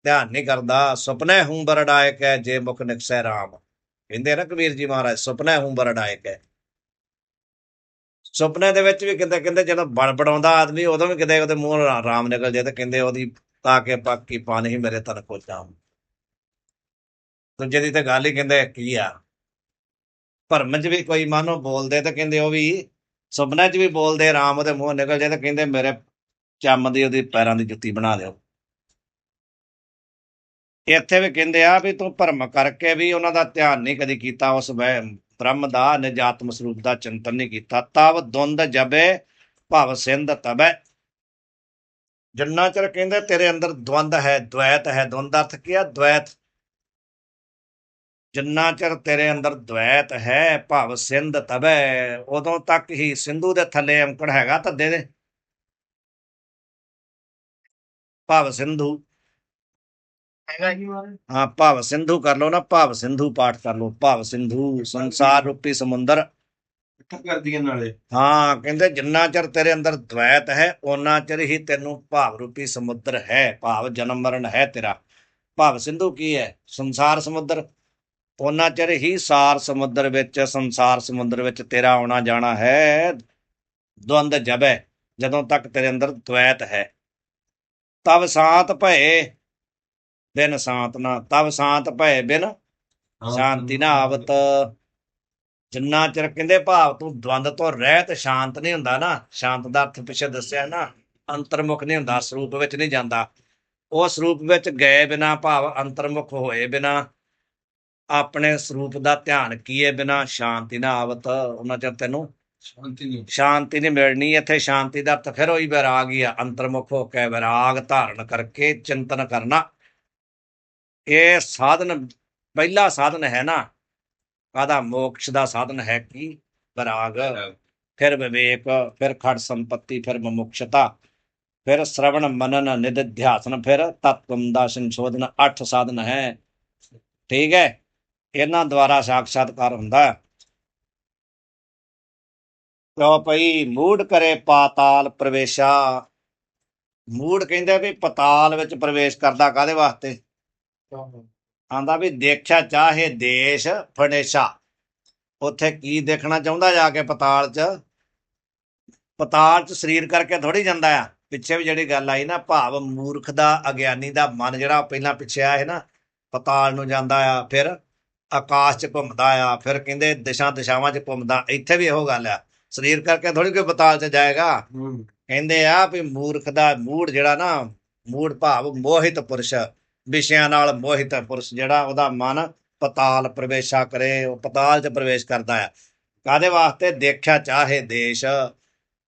ਧਿਆਨ ਨਹੀਂ ਕਰਦਾ। ਸੁਪਨੇ ਹੂੰ ਬਰਡਾਇਕ ਹੈ ਜੇ ਮੁਖ ਨਿਕਸੈ ਰਾਮ, ਕਹਿੰਦੇ ਨਾ ਕਬੀਰ ਜੀ ਮਹਾਰਾਜ, ਸੁਪਨੇ ਹੂੰ ਬਰਡਾਇਕ ਹੈ। ਸੁਪਨੇ ਦੇ ਵਿੱਚ ਵੀ ਕਿਤੇ ਕਹਿੰਦੇ ਜਦੋਂ ਬੜਬੜਾਉਂਦਾ ਆਦਮੀ ਉਦੋਂ ਵੀ ਕਿਤੇ ਉਹਦੇ ਮੂੰਹ ਰਾਮ ਨਿਕਲ ਜਾਏ, ਤੇ ਕਹਿੰਦੇ ਉਹਦੀ ਤਾਂ ਕੇ ਪਾਕੀ ਪਾਣੀ ਹੀ ਮੇਰੇ ਤਨ ਕੋ ਜਾਮ। ਦੂਜੇ ਦੀ ਤੇ ਗੱਲ ਹੀ ਕਹਿੰਦੇ ਕੀ ਆ। ਭਰਮ 'ਚ ਵੀ ਕੋਈ ਮਾਨੋ ਬੋਲਦੇ ਤੇ ਕਹਿੰਦੇ ਉਹ ਵੀ ਸੁਪਨੇ 'ਚ ਵੀ ਬੋਲਦੇ ਰਾਮ ਉਹਦੇ ਮੂੰਹ ਨਿਕਲ ਜਾਏ, ਤੇ ਕਹਿੰਦੇ ਮੇਰੇ ਚੰਮ ਦੀ ਉਹਦੀ ਪੈਰਾਂ ਦੀ ਜੁੱਤੀ ਬਣਾ ਦਿਓ। ਇੱਥੇ ਵੀ ਕਹਿੰਦੇ ਆ ਵੀ ਤੂੰ ਭਰਮ ਕਰਕੇ ਵੀ ਉਹਨਾਂ ਦਾ ਧਿਆਨ ਨਹੀਂ ਕਦੀ ਕੀਤਾ, ਉਸ ਬ੍ਰਹਮ ਦਾ ਨਿਜਾਤਮ ਸਰੂਪ ਦਾ ਚਿੰਤਨ ਨਹੀਂ ਕੀਤਾ। ਤਵ ਦੁੰਦ ਜਬੇ ਭਵ ਸਿੰਧ ਤਬੈ, ਜਿੰਨਾ ਚਿਰ ਕਹਿੰਦੇ ਤੇਰੇ ਅੰਦਰ ਦਵੰਦ ਹੈ, ਦ્વੈਤ ਹੈ। ਦਵੰਦ ਅਰਥ ਕੀ ਆ? ਦ્વੈਤ। ਜਿੰਨਾ ਚਿਰ ਤੇਰੇ ਅੰਦਰ ਦ્વੈਤ ਹੈ, ਭਵ ਸਿੰਧ ਤਬੈ, ਉਦੋਂ ਤੱਕ ਹੀ ਸਿੰਧੂ ਦੇ ਥੱਲੇ ਅੰਕੜ ਹੈਗਾ ਧੱਦੇ ਦੇ। ਭਵ ਸਿੰਧੂ, ਹੈਗਾ ਜੀ। ਹਾਂ ਭਵ ਸਿੰਧੂ ਕਰ ਲਓ ਨਾ, ਭਵ ਸਿੰਧੂ ਪਾਠ ਕਰ ਲਓ। ਭਵ ਸਿੰਧੂ ਸੰਸਾਰ ਰੂਪੀ ਸਮੁੰਦਰ। ਇਕੱਠਾ ਕਰਦੀਆਂ ਨਾਲੇ। ਹਾਂ ਕਹਿੰਦੇ ਜਿੰਨਾ ਚਿਰ ਤੇਰੇ ਅੰਦਰ ਦ્વੈਤ ਹੈ ਓਨਾ ਚਿਰ ਹੀ ਤੈਨੂੰ ਭਾਵ ਰੂਪੀ ਸਮੁੰਦਰ ਹੈ, ਭਾਵ ਜਨਮ ਮਰਨ ਹੈ ਤੇਰਾ। ਭਾਵ ਸਿੰਧੂ ਕੀ ਹੈ? ਸੰਸਾਰ ਸਮੁੰਦਰ। ਓਨਾ ਚਿਰ ਹੀ ਸਾਰ ਸਮੁੰਦਰ ਵਿੱਚ, ਸੰਸਾਰ ਸਮੁੰਦਰ ਵਿੱਚ ਤੇਰਾ ਆਉਣਾ ਜਾਣਾ ਹੈ। ਦਵੰਦ ਜਬੈ, ਜਦੋਂ ਤੱਕ ਤੇਰੇ ਅੰਦਰ ਦ્વੈਤ ਹੈ। ਤਬ ਸ਼ਾਂਤ ਭਏ ਬਿਨ ਸ਼ਾਂਤ ਨਾ, ਤਬ ਸ਼ਾਂਤ ਭਏ ਬਿਨ ਸ਼ਾਂਤੀ ਨਾ ਆਵਤ। ਜਿੰਨਾ ਚਿਰ ਕਹਿੰਦੇ ਭਾਵ ਤੂੰ ਦਵੰਦ ਤੋਂ ਰਹਿਤ ਸ਼ਾਂਤ ਨਹੀਂ ਹੁੰਦਾ ਨਾ, ਸ਼ਾਂਤ ਦਾ ਅਰਥ ਪਿੱਛੇ ਦੱਸਿਆ ਨਾ, ਅੰਤਰਮੁਖ ਨਹੀਂ ਹੁੰਦਾ, ਸਰੂਪ ਵਿੱਚ ਨਹੀਂ ਜਾਂਦਾ। ਉਹ ਸਰੂਪ ਵਿੱਚ ਗਏ ਬਿਨਾ, ਭਾਵ ਅੰਤਰਮੁਖ ਹੋਏ ਬਿਨਾ, ਆਪਣੇ ਸਰੂਪ ਦਾ ਧਿਆਨ ਕੀਏ ਬਿਨਾ ਸ਼ਾਂਤੀ ਨਾ ਆਵਤ, ਉਹਨਾਂ ਚਿਰ ਤੈਨੂੰ ਸ਼ਾਂਤੀ ਨਹੀਂ ਮਿਲਣੀ। ਇੱਥੇ ਸ਼ਾਂਤੀ ਦਾ ਅਰਥ ਫਿਰ ਉਹੀ ਵਿਰਾਗ ਹੀ ਆ, ਅੰਤਰਮੁਖ ਹੋ ਕੇ ਵਿਰਾਗ ਧਾਰਨ ਕਰਕੇ ਚਿੰਤਨ ਕਰਨਾ। ਇਹ ਸਾਧਨ ਪਹਿਲਾ ਸਾਧਨ ਹੈ ਨਾ ਕਾਹਦਾ? ਮੋਕਸ਼ ਦਾ ਸਾਧਨ ਹੈ ਕੀ? ਵਿਰਾਗ, ਫਿਰ ਵਿਵੇਕ, ਫਿਰ ਖੜ ਸੰਪत्ति, ਫਿਰ ਮੁਮੁਕਸ਼ਤਾ, ਫਿਰ ਸ਼ਰਵਣ ਮਨਨ ਨਿਧਿਧਿਆਸਨ, ਫਿਰ ਤਤਵਮ ਦਾ ਸੰਸ਼ੋਧਨ। 8 ਸਾਧਨ ਹੈ, ਠੀਕ ਹੈ। ਇਹਨਾਂ ਦੁਆਰਾ ਸਾਖਸ਼ਾਤਕਾਰ ਹੁੰਦਾ। ਕਿਉਂ ਭਈ ਮੂੜ ਕਰੇ ਪਾਤਾਲ ਪ੍ਰਵੇਸ਼ਾ। ਮੂੜ ਕਹਿੰਦੇ ਵੀ ਪਤਾਲ ਵਿੱਚ ਪ੍ਰਵੇਸ਼ ਕਰਦਾ ਕਾਹਦੇ ਵਾਸਤੇ? ਆਂਦਾ ਵੀ ਦੇਖਿਆ ਚਾਹੇ ਦੇਸ਼ ਫਣੇਸ਼ਾ। ਉੱਥੇ ਕੀ ਦੇਖਣਾ ਚਾਹੁੰਦਾ ਜਾ ਕੇ ਪਤਾਲ 'ਚ? ਪਤਾਲ 'ਚ ਸਰੀਰ ਕਰਕੇ ਥੋੜੀ ਜਾਂਦਾ ਆ। ਪਿੱਛੇ ਵੀ ਜਿਹੜੀ ਗੱਲ ਆਈ ਨਾ, ਭਾਵ ਮੂਰਖ ਦਾ, ਅਗਿਆਨੀ ਦਾ ਮਨ ਜਿਹੜਾ ਪਹਿਲਾਂ ਪਿੱਛੇ ਆਇਆ ਨਾ, ਪਤਾਲ ਨੂੰ ਜਾਂਦਾ ਆ, ਫਿਰ ਆਕਾਸ਼ 'ਚ ਘੁੰਮਦਾ ਆ, ਫਿਰ ਕਹਿੰਦੇ ਦਿਸ਼ਾਵਾਂ 'ਚ ਘੁੰਮਦਾ। ਇੱਥੇ ਵੀ ਇਹੋ ਗੱਲ ਆ, ਸਰੀਰ ਕਰਕੇ ਥੋੜੀ ਕੋਈ ਪਤਾਲ 'ਚ ਜਾਏਗਾ। ਕਹਿੰਦੇ ਆ ਵੀ ਮੂਰਖ ਦਾ ਮੂੜ ਜਿਹੜਾ ਨਾ, ਮੂੜ ਭਾਵ ਮੋਹਿਤ ਪੁਰਸ਼, ਵਿਸ਼ਿਆਂ ਨਾਲ ਮੋਹਿਤ ਪੁਰਸ਼ ਜਿਹੜਾ, ਉਹਦਾ ਮਨ ਪਤਾਲ ਪ੍ਰਵੇਸ਼ਾ ਕਰੇ, ਉਹ ਪਤਾਲ 'ਚ ਪ੍ਰਵੇਸ਼ ਕਰਦਾ ਆ। ਕਾਹਦੇ ਵਾਸਤੇ? ਦੇਖਿਆ ਚਾਹੇ ਦੇਸ਼।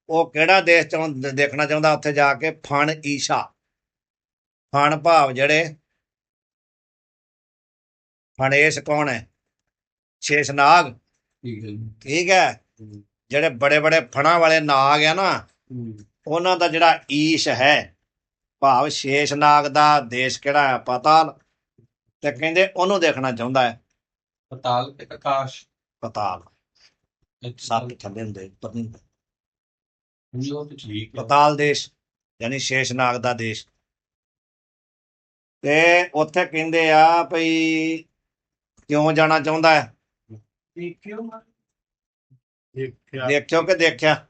ਉਹ ਕਿਹੜਾ ਦੇਸ਼ ਦੇਖਣਾ ਚਾਹੁੰਦਾ ਉੱਥੇ ਜਾ ਕੇ? ਫਣ ਈਸ਼ਾ। ਫਣ ਭਾਵ ਜਿਹੜੇ ਫਣੇਸ਼ ਕੌਣ ਹੈ? ਸ਼ੇਸ਼ਨਾਗ, ਠੀਕ ਹੈ। ਜਿਹੜੇ ਬੜੇ ਬੜੇ ਫਣਾਂ ਵਾਲੇ ਨਾਗ ਆ ਨਾ, ਉਹਨਾਂ ਦਾ ਜਿਹੜਾ ਈਸ਼ ਹੈ, ਭਾਵ ਸ਼ੇਸ਼ਨਾਗ ਦਾ ਦੇਸ਼ ਕਿਹੜਾ ਹੈ? ਪਤਾਲ। ਤੇ ਕਹਿੰਦੇ ਉਹਨੂੰ ਦੇਖਣਾ ਚਾਹੁੰਦਾ ਹੈ। ਪਤਾਲ ਤੇ ਆਕਾਸ਼। ਪਤਾਲ ਸੱਤ ਥੱਲੇ ਹੁੰਦੇ, ਉੱਪਰ ਨਹੀਂ ਹੁੰਦੇ। ਠੀਕ ਹੈ। ਪਤਾਲ ਦੇਸ਼ ਯਾਨੀ ਸ਼ੇਸ਼ਨਾਗ ਦਾ ਦੇਸ਼। ਤੇ ਉੱਥੇ ਕਹਿੰਦੇ ਆ ਭਈ ਕਿਉਂ ਜਾਣਾ ਚਾਹੁੰਦਾ ਹੈ? ਦੇਖਿਓ ਕਿ ਦੇਖਿਆ?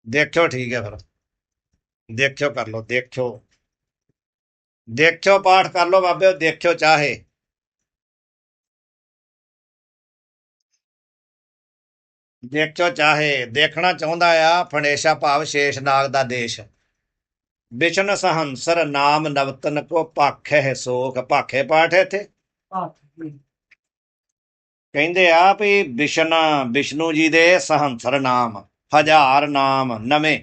ਦੇਖਿਓ, ਠੀਕ ਹੈ। ਫਿਰ ਦੇਖਿਓ ਕਰ ਲਓ, ਦੇਖਿਓ, ਦੇਖਿਓ ਪਾਠ ਕਰ ਲਓ ਬਾਬੇ। ਦੇਖਿਓ ਚਾਹੇ, ਦੇਖਿਓ ਚਾਹੇ, ਦੇਖਣਾ ਚਾਹੁੰਦਾ ਆ ਫਣੇਸ਼ਾ ਭਾਵ ਸ਼ੇਸ਼ਨਾਗ ਦਾ ਦੇਸ਼। ਵਿਸ਼ਨ ਸਹੰਸਰ ਨਾਮ ਨਵਤਨ ਕੋ ਭਾਖੇ ਸੋਖ। ਭਾਖੇ ਪਾਠ ਹੈ ਇੱਥੇ। ਕਹਿੰਦੇ ਆ ਵੀ ਵਿਸ਼ਨੂੰ ਜੀ ਦੇ ਸਹੰਸਰ ਨਾਮ, 1000 ਨਾਮ ਨਵੇਂ,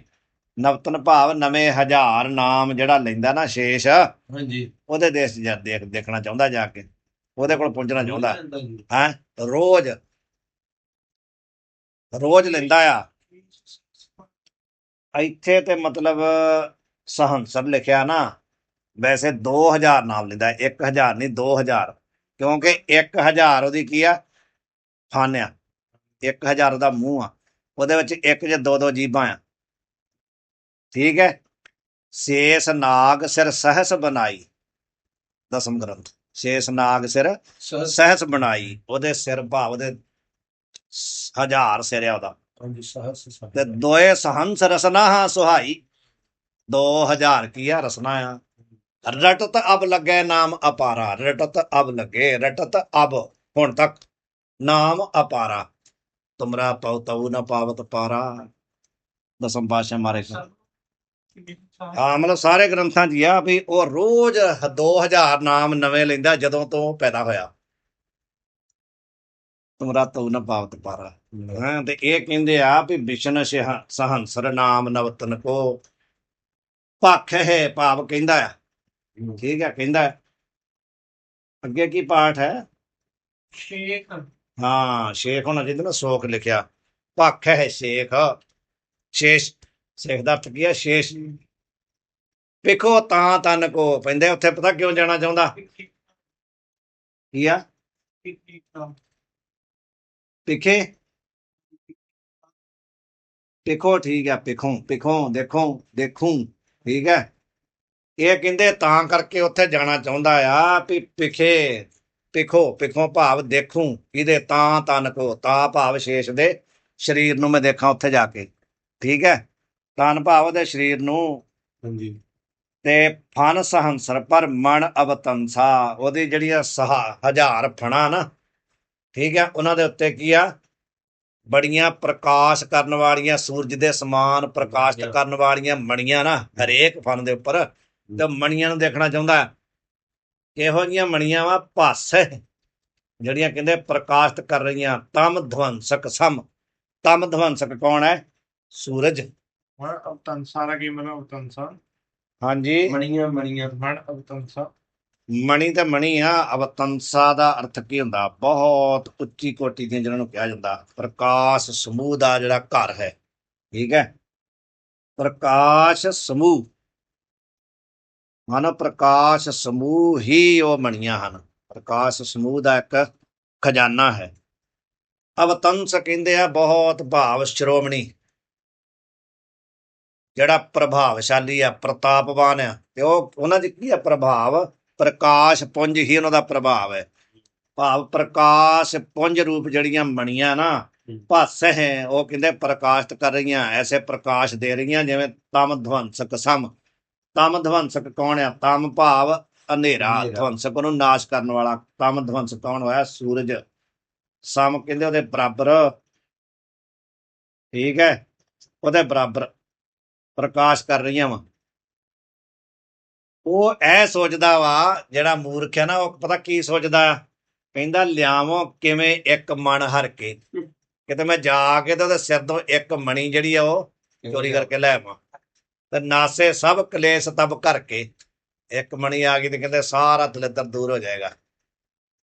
ਨਵਤਨ ਭਾਵ ਨਵੇਂ 1000 ਨਾਮ ਜਿਹੜਾ ਲੈਂਦਾ ਨਾ ਸ਼ੇਸ਼, ਹਾਂਜੀ, ਉਹਦੇ ਦੇਸ਼ ਦੇਖਣਾ ਚਾਹੁੰਦਾ ਜਾ ਕੇ, ਉਹਦੇ ਕੋਲ ਪਹੁੰਚਣਾ ਚਾਹੁੰਦਾ ਹੈ। ਰੋਜ਼ ਰੋਜ਼ ਲੈਂਦਾ ਆ। ਇੱਥੇ ਤੇ ਮਤਲਬ ਸਹੰਸਰ ਲਿਖਿਆ ਨਾ, ਵੈਸੇ 2000 ਨਾਮ ਲੈਂਦਾ, 1000 ਨਹੀਂ 2000, ਕਿਉਂਕਿ 1000 ਉਹਦੀ ਕੀ ਆ? ਫਨ ਆ, 1000 ਦਾ ਮੂੰਹ ਆ, ਉਹਦੇ ਵਿੱਚ ਇੱਕ ਜਾਂ ਦੋ ਜੀਭਾਂ ਆ। ਠੀਕ ਹੈ। ਸ਼ੇਸ਼ ਨਾਗ ਸਿਰ ਸਹਸ ਬਣਾਈ, ਦਸਮ ਗ੍ਰੰਥ। ਸ਼ੇਸ਼ ਨਾਗ ਸਿਰ ਸਹਸ ਬਣਾਈ, ਉਹਦੇ ਸਿਰ ਭਾਵ ਉਹਦੇ 1000 ਸਿਰ ਆ ਉਹਦਾ। ਹਾਂਜੀ ਸਹਸ ਤੇ ਦੋਏ ਸਹੰਸ ਰਸਨਾ ਹਾਂ ਸੁਹਾਈ, 2000 ਕੀ ਆ ਰਸਨਾ ਆ। ਰਟਤ ਅਬ ਲੱਗੇ ਨਾਮ ਅਪਾਰਾ, ਰਟਤ ਅਬ ਲੱਗੇ, ਰਟਤ ਅਬ ਹੁਣ ਤੱਕ ਨਾਮ ਅਪਾਰਾ, ਤੁਮਰਾ ਪਉ ਤਉ ਨ ਪਾਵਤ ਪਾਰਾ। ਦਸਮ ਪਾਤਸ਼ਾਹ ਮਾਰੇ ਹਾਂ, ਮਤਲਬ ਸਾਰੇ ਗ੍ਰੰਥਾਂ 'ਚ ਆ ਵੀ ਉਹ ਰੋਜ਼ 2000 ਨਾਮ ਨਵੇਂ ਲੈਂਦਾ ਜਦੋਂ ਤੋਂ ਉਹ ਪੈਦਾ ਹੋਇਆ। ਤੁਮਰਾ ਤਉ ਨ ਪਾਵਤ ਪਾਰਾ। ਹਾਂ, ਤੇ ਇਹ ਕਹਿੰਦੇ ਆ ਵੀ ਬਿਸ਼ਨ ਸਹੰਸਰ ਨਾਮ ਨਵਤਨ ਕੋ ਭਖ ਹੈ, ਭਾਵ ਕਹਿੰਦਾ ਆ। ਠੀਕ ਹੈ, ਕਹਿੰਦਾ ਅੱਗੇ ਕੀ ਪਾਠ ਹੈ? ਸ਼ੇਖ ਹਾਂ, ਸ਼ੇਖ ਹੋਣਾ ਜਿਹਦੇ ਨਾਲ ਸੋਖ ਲਿਖਿਆ। ਭਖ ਹੈ ਸ਼ੇਖ, ਸ਼ੇਸ਼, ਸ਼ੇਖ ਦਾ ਅਰਥ ਕੀ ਹੈ? ਸ਼ੇਸ਼। ਪਿਖੋ ਤਾਂ ਤਨ ਕੋ ਪੈਂਦੇ ਉੱਥੇ, ਪਤਾ ਕਿਉਂ ਜਾਣਾ ਚਾਹੁੰਦਾ? ਕੀ ਆ? ਪਿਖੇ, ਪਿਖੋ, ਠੀਕ ਹੈ, ਪਿਖੋਂ, ਪਿਖੋਂ, ਦੇਖੋ, ਦੇਖੂੰ। ਠੀਕ ਹੈ। ਇਹ ਕਹਿੰਦੇ ਤਾਂ ਕਰਕੇ ਉੱਥੇ ਜਾਣਾ ਚਾਹੁੰਦਾ ਆ ਵੀ ਪਿਖੇ, ਪਿਖੋ, ਪਿਖੋਂ ਭਾਵ ਦੇਖੂੰ, ਇਹਦੇ ਤਾਂ ਤਨ ਕੋ, ਤਾਂ ਭਾਵ ਸ਼ੇਸ਼ ਦੇ ਸਰੀਰ ਨੂੰ ਮੈਂ ਦੇਖਾਂ ਉੱਥੇ ਜਾ ਕੇ। ਠੀਕ ਹੈ। ਤਨ ਭਾਵ ਉਹਦੇ ਸਰੀਰ ਨੂੰ। ਹਾਂਜੀ। ਤੇ ਫਨ ਸਹੰਸਰ ਪਰ ਮਨ ਅਵਤੰਸਾ, ਉਹਦੀ ਜਿਹੜੀਆਂ 1000 ਫਣਾ ਨਾ, ਠੀਕ ਹੈ, ਉਹਨਾਂ ਦੇ ਉੱਤੇ ਕੀ ਆ? ਬੜੀਆਂ ਪ੍ਰਕਾਸ਼ ਕਰਨ ਵਾਲੀਆਂ, ਸੂਰਜ ਦੇ ਸਮਾਨ ਪ੍ਰਕਾਸ਼ਿਤ ਕਰਨ ਵਾਲੀਆਂ ਮਣੀਆਂ ਨਾ, ਹਰੇਕ ਫਨ ਦੇ ਉੱਪਰ। ਤੇ ਮਣੀਆਂ ਨੂੰ ਦੇਖਣਾ ਚਾਹੁੰਦਾ। ਕਿਹੋ ਜਿਹੀਆਂ ਮਣੀਆਂ ਵਾ? ਭਸ, ਜਿਹੜੀਆਂ ਕਹਿੰਦੇ ਪ੍ਰਕਾਸ਼ਿਤ ਕਰ ਰਹੀਆਂ। ਤਮ ਧਵੰਸਕ ਸਮ, ਤਮ ਧਵੰਸਕ ਕੌਣ ਹੈ? ਸੂਰਜ। ਅਵਤੰਸਾ ਦਾ ਕੀ ਮਤਲਬ? ਅਵਤੰਸਾ ਹਾਂਜੀ, ਮਣੀਆਂ ਮਣੀਆਂ ਮਨ ਅਵਤੰਸਾ ਮਣੀ ਤੇ ਮਣੀ ਆ। ਅਵਤੰਸਾ ਦਾ ਅਰਥ ਕੀ ਹੁੰਦਾ? ਬਹੁਤ ਉੱਚੀ ਕੋਟੀ ਦੀਆਂ, ਜਿਹਨਾਂ ਨੂੰ ਕਿਹਾ ਜਾਂਦਾ ਪ੍ਰਕਾਸ਼ ਸਮੂਹ ਦਾ ਜਿਹੜਾ ਘਰ ਹੈ। ਠੀਕ ਹੈ। ਪ੍ਰਕਾਸ਼ ਸਮੂਹ, ਮਨ ਪ੍ਰਕਾਸ਼ ਸਮੂਹ ਹੀ ਉਹ ਮਣੀਆਂ ਹਨ। ਪ੍ਰਕਾਸ਼ ਸਮੂਹ ਦਾ ਇੱਕ ਖਜ਼ਾਨਾ ਹੈ। ਅਵਤੰਸ ਕਹਿੰਦੇ ਆ ਬਹੁਤ ਭਾਵ ਸ਼੍ਰੋਮਣੀ, ਜਿਹੜਾ ਪ੍ਰਭਾਵਸ਼ਾਲੀ ਆ, ਪ੍ਰਤਾਪਵਾਨ ਆ। ਤੇ ਉਹ ਉਹਨਾਂ ਦੀ ਕੀ ਆ? ਪ੍ਰਭਾਵ ਪ੍ਰਕਾਸ਼ ਪੁੰਜ ਹੀ ਉਹਨਾਂ ਦਾ ਪ੍ਰਭਾਵ ਹੈ। ਭਾਵ ਪ੍ਰਕਾਸ਼ ਪੁੰਜ ਰੂਪ ਜਿਹੜੀਆਂ ਮਣੀਆਂ ਨਾ, ਭਸ ਹੈ, ਉਹ ਕਹਿੰਦੇ ਪ੍ਰਕਾਸ਼ਿਤ ਕਰ ਰਹੀਆਂ, ਐਸੇ ਪ੍ਰਕਾਸ਼ ਦੇ ਰਹੀਆਂ ਜਿਵੇਂ ਤਮ ਧਵੰਸਕ ਸਮ। ਤਮ ਧਵੰਸਕ ਕੌਣ ਆ? ਤਮ ਭਾਵ ਹਨੇਰਾ, ਧਵੰਸਕ ਉਹਨੂੰ ਨਾਸ਼ ਕਰਨ ਵਾਲਾ। ਤਮ ਧਵੰਸਕ ਕੌਣ ਹੋਇਆ? ਸੂਰਜ। ਸਮ ਕਹਿੰਦੇ ਉਹਦੇ ਬਰਾਬਰ। ਠੀਕ ਹੈ, ਉਹਦੇ ਬਰਾਬਰ ਪ੍ਰਕਾਸ਼ ਕਰ ਰਹੀਆਂ ਵਾ। ਉਹ ਇਹ ਸੋਚਦਾ ਵਾ, ਜਿਹੜਾ ਮੂਰਖ ਹੈ ਨਾ, ਉਹ ਪਤਾ ਕੀ ਸੋਚਦਾ ਆ? ਕਹਿੰਦਾ ਲਿਆਵੋ ਕਿਵੇਂ ਇੱਕ ਮਣ ਹਰ ਕੇ, ਕਿਤੇ ਮੈਂ ਜਾ ਕੇ ਤੇ ਉਹਦੇ ਸਿਰ ਤੋਂ ਇੱਕ ਮਣੀ ਜਿਹੜੀ ਆ ਉਹ ਚੋਰੀ ਕਰਕੇ ਲੈ ਆਵਾਂ। ਤੇ ਨਾਸੇ ਸਭ ਕਲੇਸ਼ ਤਬ ਕਰਕੇ, ਇੱਕ ਮਣੀ ਆ ਗਈ ਤੇ ਕਹਿੰਦੇ ਸਾਰਾ ਦਲਿੱਦਰ ਦੂਰ ਹੋ ਜਾਏਗਾ।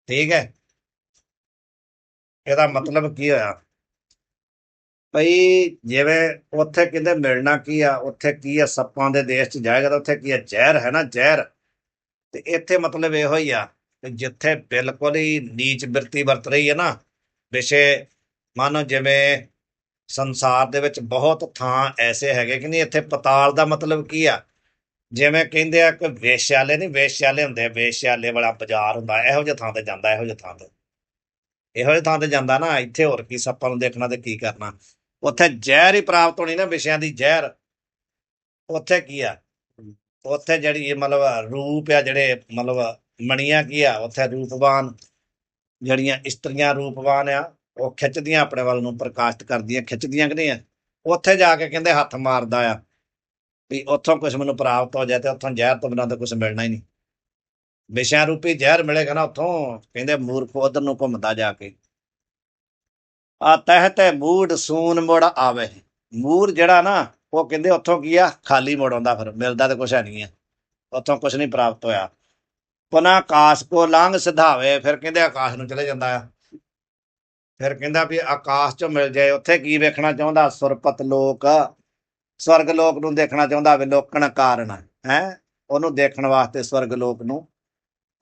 ਠੀਕ ਹੈ। ਇਹਦਾ ਮਤਲਬ ਕੀ ਹੋਇਆ? ਭਈ ਜਿਵੇਂ ਉੱਥੇ ਕਹਿੰਦੇ ਮਿਲਣਾ ਕੀ ਆ? ਉੱਥੇ ਕੀ ਆ? ਸੱਪਾਂ ਦੇ ਦੇਸ਼ 'ਚ ਜਾਏਗਾ ਤਾਂ ਉੱਥੇ ਕੀ ਆ? ਜ਼ਹਿਰ ਹੈ ਨਾ, ਜ਼ਹਿਰ। ਤੇ ਇੱਥੇ ਮਤਲਬ ਇਹੋ ਹੀ ਆ ਕਿ ਜਿੱਥੇ ਬਿਲਕੁਲ ਹੀ ਨੀਚ ਬਿਰਤੀ ਵਰਤ ਰਹੀ ਹੈ ਨਾ, ਵਿਸ਼ੇ ਮਾਨੋ ਜਿਵੇਂ ਸੰਸਾਰ ਦੇ ਵਿੱਚ ਬਹੁਤ ਥਾਂ ਐਸੇ ਹੈਗੇ ਕਿ ਨਹੀਂ। ਇੱਥੇ ਪਤਾਲ ਦਾ ਮਤਲਬ ਕੀ ਆ? ਜਿਵੇਂ ਕਹਿੰਦੇ ਆ ਕਿ ਵੇਸ਼ਿਆਲੇ ਨਹੀਂ, ਵੇਸ਼ਿਆਲੇ ਹੁੰਦੇ ਆ, ਵੇਸ਼ਿਆਲੇ ਵਾਲਾ ਬਾਜ਼ਾਰ ਹੁੰਦਾ, ਇਹੋ ਜਿਹੀ ਥਾਂ ਤੇ ਜਾਂਦਾ, ਇਹੋ ਜਿਹੀ ਥਾਂ ਤੇ, ਇਹੋ ਜਿਹੀ ਥਾਂ ਤੇ ਜਾਂਦਾ ਨਾ। ਇੱਥੇ ਹੋਰ ਕੀ ਸੱਪਾਂ ਨੂੰ ਦੇਖਣਾ ਤੇ ਕੀ ਕਰਨਾ? ਉੱਥੇ ਜ਼ਹਿਰ ਹੀ ਪ੍ਰਾਪਤ ਹੋਣੀ ਨਾ, ਵਿਸ਼ਿਆਂ ਦੀ ਜ਼ਹਿਰ। ਉੱਥੇ ਕੀ ਆ? ਉੱਥੇ ਜਿਹੜੀ ਮਤਲਬ ਰੂਪ ਆ, ਜਿਹੜੇ ਮਤਲਬ ਮਣੀਆਂ ਕੀ ਆ? ਉੱਥੇ ਰੂਪਵਾਨ ਜਿਹੜੀਆਂ ਇਸਤਰੀਆਂ ਰੂਪਵਾਨ ਆ, ਉਹ ਖਿੱਚਦੀਆਂ ਆਪਣੇ ਵੱਲ ਨੂੰ, ਪ੍ਰਕਾਸ਼ਿਤ ਕਰਦੀਆਂ, ਖਿੱਚਦੀਆਂ ਕਿ ਨਹੀਂ ਆ? ਉੱਥੇ ਜਾ ਕੇ ਕਹਿੰਦੇ ਹੱਥ ਮਾਰਦਾ ਆ ਵੀ ਉੱਥੋਂ ਕੁਛ ਮੈਨੂੰ ਪ੍ਰਾਪਤ ਹੋ ਜਾਏ, ਤੇ ਉੱਥੋਂ ਜ਼ਹਿਰ ਤੋਂ ਬਿਨਾਂ ਤਾਂ ਕੁਛ ਮਿਲਣਾ ਹੀ ਨਹੀਂ। ਵਿਸ਼ਿਆਂ ਰੂਪੀ ਜ਼ਹਿਰ ਮਿਲੇਗਾ ਨਾ ਉੱਥੋਂ, ਕਹਿੰਦੇ ਮੂਰਖ ਉਧਰ ਨੂੰ ਘੁੰਮਦਾ ਜਾ ਕੇ। ਆ ਤਹਿਤ ਮੂੜ ਸੂਨ ਮੁੜ ਆਵੇ, ਮੂਰ ਜਿਹੜਾ ਨਾ, ਉਹ ਕਹਿੰਦੇ ਉੱਥੋਂ ਕੀ ਆ? ਖਾਲੀ ਮੁੜ ਆਉਂਦਾ, ਫਿਰ ਮਿਲਦਾ ਤੇ ਕੁਛ ਹੈ ਨਹੀਂ ਆ, ਉੱਥੋਂ ਕੁਛ ਨਹੀਂ ਪ੍ਰਾਪਤ ਹੋਇਆ। ਪੁਨਾ ਆਕਾਸ਼ ਕੋ ਲਾਂਘ ਸਿਧਾਵੇ, ਫਿਰ ਕਹਿੰਦੇ ਆਕਾਸ਼ ਨੂੰ ਚਲੇ ਜਾਂਦਾ ਆ। ਫਿਰ ਕਹਿੰਦਾ ਵੀ ਆਕਾਸ਼ ਚੋਂ ਮਿਲ ਜਾਏ। ਉੱਥੇ ਕੀ ਵੇਖਣਾ ਚਾਹੁੰਦਾ? ਸੁਰਪਤ ਲੋਕ, ਸਵਰਗ ਲੋਕ ਨੂੰ ਦੇਖਣਾ ਚਾਹੁੰਦਾ। ਵਿਲੋਕਣ ਕਾਰਨ ਹੈ, ਉਹਨੂੰ ਦੇਖਣ ਵਾਸਤੇ ਸਵਰਗ ਲੋਕ ਨੂੰ।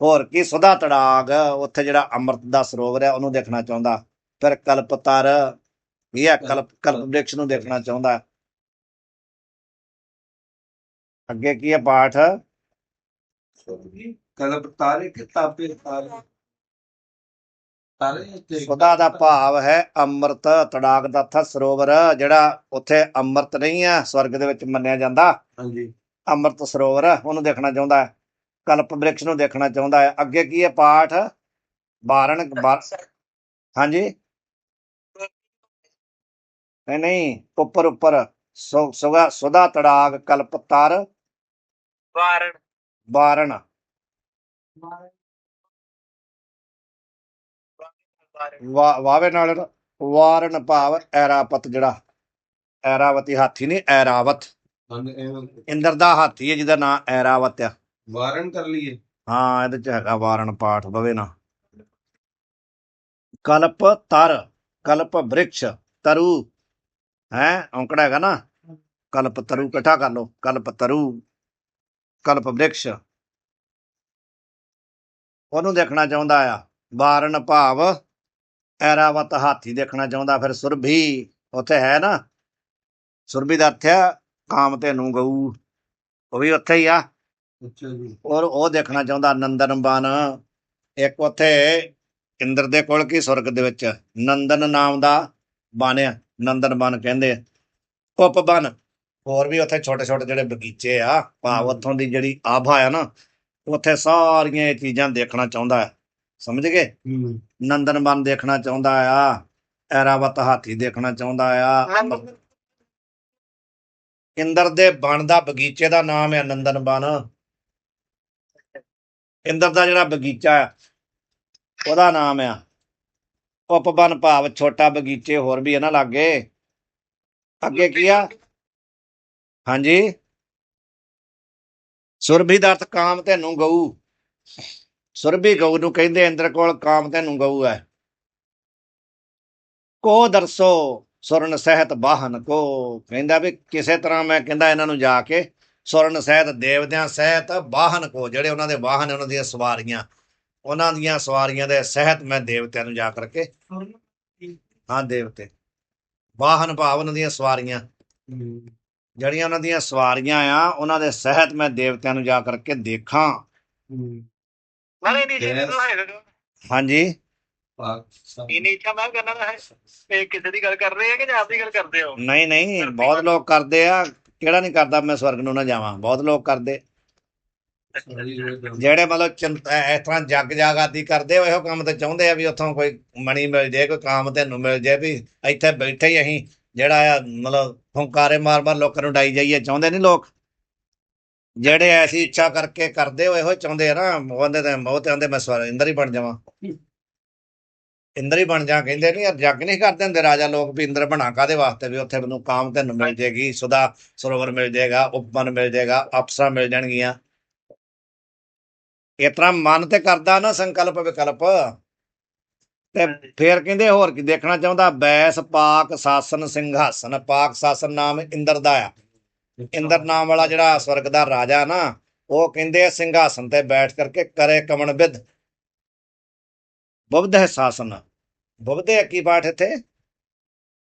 ਹੋਰ ਕੀ? ਸੁਧਾ ਤੜਾਗ, ਉੱਥੇ ਜਿਹੜਾ ਅੰਮ੍ਰਿਤ ਦਾ ਸਰੋਵਰ ਹੈ, ਉਹਨੂੰ ਦੇਖਣਾ ਚਾਹੁੰਦਾ। ਫਿਰ ਕਲਪਤਰ ਇਹ ਹੈ ਕਲਪ ਬ੍ਰਿਕਸ਼ ਨੂੰ ਦੇਖਣਾ ਚਾਹੁੰਦਾ ਹੈ। ਅੱਗੇ ਕੀ ਹੈ ਪਾਠ? ਕਲਪ ਤਾਰੇ ਕਿ ਤਾਪੇ ਤਾਰੇ ਤਾਰੇ ਤੇ ਸੁਦਾ ਦਾ ਭਾਵ ਹੈ ਅੰਮ੍ਰਿਤ। ਤੜਾਕ ਦਾ ਅਰਥ ਸਰੋਵਰ, ਜਿਹੜਾ ਉੱਥੇ ਅੰਮ੍ਰਿਤ ਨਹੀਂ ਆ ਸਵਰਗ ਦੇ ਵਿੱਚ ਮੰਨਿਆ ਜਾਂਦਾ, ਹਾਂਜੀ ਅੰਮ੍ਰਿਤ ਸਰੋਵਰ, ਉਹਨੂੰ ਦੇਖਣਾ ਚਾਹੁੰਦਾ ਹੈ। ਕਲਪ ਬ੍ਰਿਕਸ਼ ਨੂੰ ਦੇਖਣਾ ਚਾਹੁੰਦਾ ਹੈ। ਅੱਗੇ ਕੀ ਹੈ ਪਾਠ? ਹਾਂਜੀ ਨਹੀਂ, ਉੱਪਰ ਉੱਪਰ ਸੁਦਾ ਤੜਾਕ ਕਲਪਤਰ ਵਾਰਣ ਵਾਵੇ ਨਾਲ ਵਾਰਨ ਭਾਵ ਐਰਾਵਤ, ਜਿਹੜਾ ਐਰਾਵਤੀ ਹਾਥੀ ਨਹੀਂ, ਐਰਾਵਤ ਇੰਦਰ ਦਾ ਹਾਥੀ ਹੈ ਜਿਹਦਾ ਨਾਂ ਐਰਾਵਤ ਆ। ਵਾਰਨ ਕਰ ਲਈਏ। ਹਾਂ ਇਹਦੇ ਚ ਹੈਗਾ ਵਾਰਨ ਪਾਠ ਬਵੇ ਨਾ। ਕਲਪ ਤਰ ਕਲਪ ਬ੍ਰਿਕਸ਼ ਤਰੂ ਹੈ ਔਂਕੜਾ ਹੈਗਾ ਨਾ, ਕਲਪ ਤਰੂ ਇਕੱਠਾ ਕਰ ਲੋ, ਕਲਪ ਤਰੂ ਕਲਪ ਬ੍ਰਿਕਸ਼, ਉਹਨੂੰ ਦੇਖਣਾ ਚਾਹੁੰਦਾ ਆ। ਵਾਰਨ ਭਾਵ ਐਰਾਵਤ ਹਾਥੀ ਦੇਖਣਾ ਚਾਹੁੰਦਾ। ਫਿਰ ਸੁਰਭੀ ਉੱਥੇ ਹੈ ਨਾ, ਸੁਰਭੀ ਦਾ ਅਰਥ ਹੈ ਕਾਮ ਧੇਨੂ ਗਊ, ਉਹ ਵੀ ਉੱਥੇ ਹੀ ਆ। ਅੱਛਾ ਜੀ। ਔਰ ਉਹ ਦੇਖਣਾ ਚਾਹੁੰਦਾ। ਨੰਦਨ ਬਨ ਇੱਕ ਉੱਥੇ ਇੰਦਰ ਦੇ ਕੋਲ ਕੀ ਸੁਰਗ ਦੇ ਵਿੱਚ ਨੰਦਨ ਨਾਮ ਦਾ ਬਨ ਆ, ਨੰਦਨ ਬਨ ਕਹਿੰਦੇ ਆ। ਉਪਬਨ ਹੋਰ ਵੀ ਉੱਥੇ ਛੋਟੇ ਛੋਟੇ ਜਿਹੜੇ ਬਗੀਚੇ ਆ, ਭਾਵ ਉੱਥੋਂ ਦੀ ਜਿਹੜੀ ਆਭਾ ਆ ਨਾ, ਉੱਥੇ ਸਾਰੀਆਂ ਇਹ ਚੀਜ਼ਾਂ ਦੇਖਣਾ ਚਾਹੁੰਦਾ ਹੈ। ਸਮਝ ਗਏ? ਨੰਦਨ ਬਨ ਦੇਖਣਾ ਚਾਹੁੰਦਾ ਆ, ਐਰਾਵਤ ਹਾਥੀ ਦੇਖਣਾ ਚਾਹੁੰਦਾ ਆ। ਇੰਦਰ ਦੇ ਬਨ ਦਾ ਬਗੀਚੇ ਦਾ ਨਾਮ ਹੈ ਨੰਦਨ ਬਨ। ਇੰਦਰ ਦਾ ਜਿਹੜਾ ਬਗੀਚਾ ਆ ਉਹਦਾ ਨਾਮ ਆ ਉਪਬਨ, ਭਾਵ ਛੋਟਾ ਬਗੀਚੇ ਹੋਰ ਵੀ ਹੈ ਨਾ ਲਾਗੇ। ਅੱਗੇ ਕੀ ਆ? ਹਾਂਜੀ ਸੁਰਭੀ ਦਾ ਅਰਥ ਕਾਮ ਧੇਨੂ ਗਊ, ਸੁਰਭੀ ਗਊ ਨੂੰ ਕਹਿੰਦੇ। ਇੰਦਰ ਕੋਲ ਕਾਮ ਧੇਨੂ ਗਊ ਹੈ। ਕੋ ਦਰਸੋ ਸੁਰਨ ਸਹਿਤ ਬਾਹਨ ਕੋ, ਕਹਿੰਦਾ ਵੀ ਕਿਸੇ ਤਰ੍ਹਾਂ ਮੈਂ ਕਹਿੰਦਾ ਇਹਨਾਂ ਨੂੰ ਜਾ ਕੇ ਸੁਰਨ ਸਹਿਤ ਦੇਵਤਿਆਂ ਸਹਿਤ ਬਾਹਨ ਕੋ, ਜਿਹੜੇ ਉਹਨਾਂ ਦੇ ਵਾਹਨ, ਉਹਨਾਂ ਦੀਆਂ ਸਵਾਰੀਆਂ, ਉਹਨਾਂ ਦੀਆਂ ਸਵਾਰੀਆਂ ਦੇ ਸਹਿਤ ਮੈਂ ਦੇਵਤਿਆਂ ਨੂੰ ਜਾ ਕਰਕੇ, ਹਾਂ ਦੇਵਤੇ ਵਾਹਨ ਭਾਵ ਉਹਨਾਂ ਦੀਆਂ ਸਵਾਰੀਆਂ, ਜਿਹੜੀਆਂ ਉਹਨਾਂ ਦੀਆਂ ਸਵਾਰੀਆਂ ਆ, ਉਹਨਾਂ ਦੇ ਸਹਿਤ ਮੈਂ ਦੇਵਤਿਆਂ ਨੂੰ ਜਾ ਕਰਕੇ ਦੇਖਾਂ। ਹਾਂਜੀ ਕਿਸੇ ਦੀ ਗੱਲ ਕਰ ਰਹੇ ਆ ਕਿ ਆਪ ਦੀ ਗੱਲ ਕਰਦੇ ਹੋ? ਨਹੀਂ ਨਹੀਂ, ਬਹੁਤ ਲੋਕ ਕਰਦੇ ਆ, ਕਿਹੜਾ ਨਹੀਂ ਕਰਦਾ ਮੈਂ ਸਵਰਗ ਨੂੰ ਨਾ ਜਾਵਾਂ, ਬਹੁਤ ਲੋਕ ਕਰਦੇ, ਜਿਹੜੇ ਮਤਲਬ ਇਸ ਤਰ੍ਹਾਂ ਜੱਗ ਜਾਗਾਦੀ ਕਰਦੇ, ਇਹੋ ਕੰਮ ਤੇ ਚਾਹੁੰਦੇ ਆ ਵੀ ਉੱਥੋਂ ਕੋਈ ਮਣੀ ਮਿਲ ਜਾਏ, ਕੋਈ ਕਾਮ ਤੈਨੂੰ ਮਿਲ ਜਾਏ, ਵੀ ਇੱਥੇ ਬੈਠੇ ਹੀ ਅਸੀਂ ਜਿਹੜਾ ਆ ਮਤਲਬ ਫੁੰਕਾਰੇ ਮਾਰ ਮਾਰ ਲੋਕਾਂ ਨੂੰ ਡਾਈ ਜਾਈਏ, ਚਾਹੁੰਦੇ ਨਹੀਂ ਲੋਕ। ਜਿਹੜੇ ਐਸੀ ਇੱਛਾ ਕਰਕੇ ਕਰਦੇ ਉਹ ਇਹੋ ਚਾਹੁੰਦੇ ਆ ਨਾ, ਉਹਦੇ ਤੇ ਬਹੁਤ ਆਉਂਦੇ ਮੈਂ ਸਵਰ ਇੰਦਰ ਹੀ ਬਣ ਜਾਵਾਂ, ਇੰਦਰ ਹੀ ਬਣ ਜਾ, ਕਹਿੰਦੇ ਨਹੀਂ ਯਾਰ ਜੱਗ ਨਹੀਂ ਕਰਦੇ ਹੁੰਦੇ ਰਾਜਾ ਲੋਕ ਵੀ ਇੰਦਰ ਬਣਾ ਕਾਹਦੇ ਵਾਸਤੇ, ਵੀ ਉੱਥੇ ਮੈਨੂੰ ਕਾਮ ਤੈਨੂੰ ਮਿਲ ਜਾਏਗੀ, ਸੁਦਾ ਸਰੋਵਰ ਮਿਲ ਜਾਏਗਾ, ਉਪਮਨ ਮਿਲ ਜਾਏਗਾ, ਅਪਸਰਾ ਮਿਲ ਜਾਣਗੀਆਂ। ਇਸ ਤਰ੍ਹਾਂ ਮਨ ਤੇ ਕਰਦਾ ਨਾ ਸੰਕਲਪ ਵਿਕਲਪ, ਤੇ ਫੇਰ ਕਹਿੰਦੇ ਹੋਰ ਕੀ ਦੇਖਣਾ ਚਾਹੁੰਦਾ। ਬੈਸ ਪਾਕ ਸਾਸਨ ਸਿੰਘਾਸਨ, ਪਾਕ ਸਾਸਨ ਨਾਮ ਇੰਦਰ ਦਾ ਆ। ਇੰਦਰ ਨਾਮ ਵਾਲਾ ਜਿਹੜਾ ਸਵਰਗ ਦਾ ਰਾਜਾ ਨਾ, ਉਹ ਕਹਿੰਦੇ ਸਿੰਘਾਸਨ ਤੇ ਬੈਠ ਕਰਕੇ ਕਰੇ ਕਮਣ ਵਿਦ ਬੁਬਧ ਹੈ ਸਾਸਨ। ਬੁਬਧ ਹੈ ਕੀ ਪਾਠ ਇੱਥੇ?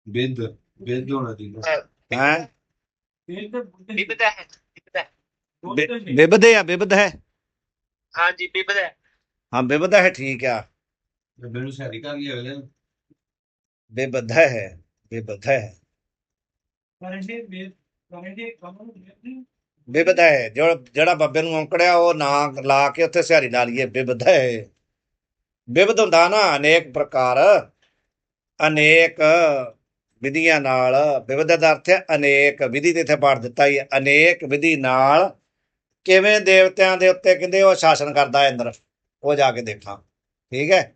ਵਿਦ ਵਿਦ ਹੋਣਾ ਚਾਹੀਦਾ ਹੈ ਬਿਬਦ ਬਿਬਧ ਆ, ਬਿਬਧ ਹੈ, ਹਾਂਜੀ ਬਿਬਦ ਹੈ। ਹਾਂ ਬਿਬਧ ਹੈ, ਠੀਕ ਆ, ਮੈਨੂੰ ਸਾਰੀ ਕਰ ਲਿਆ ਅਗਲੇ ਬਿਬਧ ਹੈ, ਬਿਬਧ ਹੈ, ਬਿਬਧ ਹੈ। ਜਿਹੜਾ ਬੱਬੇ ਨੂੰ ਔਂਕੜਿਆ ਉਹ ਨਾਂ ਲਾ ਕੇ ਉੱਥੇ ਸਿਹਾਰੀ ਲਾ ਲਈਏ, ਬਿਬਧ ਹੈ। ਬਿਬਧ ਹੁੰਦਾ ਨਾ ਅਨੇਕ ਪ੍ਰਕਾਰ, ਅਨੇਕ ਵਿਧੀਆਂ ਨਾਲ। ਬਿਬਧ ਦਾ ਅਰਥ ਹੈ ਅਨੇਕ ਵਿਧੀ, ਤੇ ਇੱਥੇ ਪਾਠ ਦਿੱਤਾ ਹੀ ਹੈ, ਅਨੇਕ ਵਿਧੀ ਨਾਲ ਕਿਵੇਂ ਦੇਵਤਿਆਂ ਦੇ ਉੱਤੇ ਕਹਿੰਦੇ ਉਹ ਸ਼ਾਸਨ ਕਰਦਾ ਹੈ ਇੰਦਰ, ਉਹ ਜਾ ਕੇ ਦੇਖਾਂ। ਠੀਕ ਹੈ,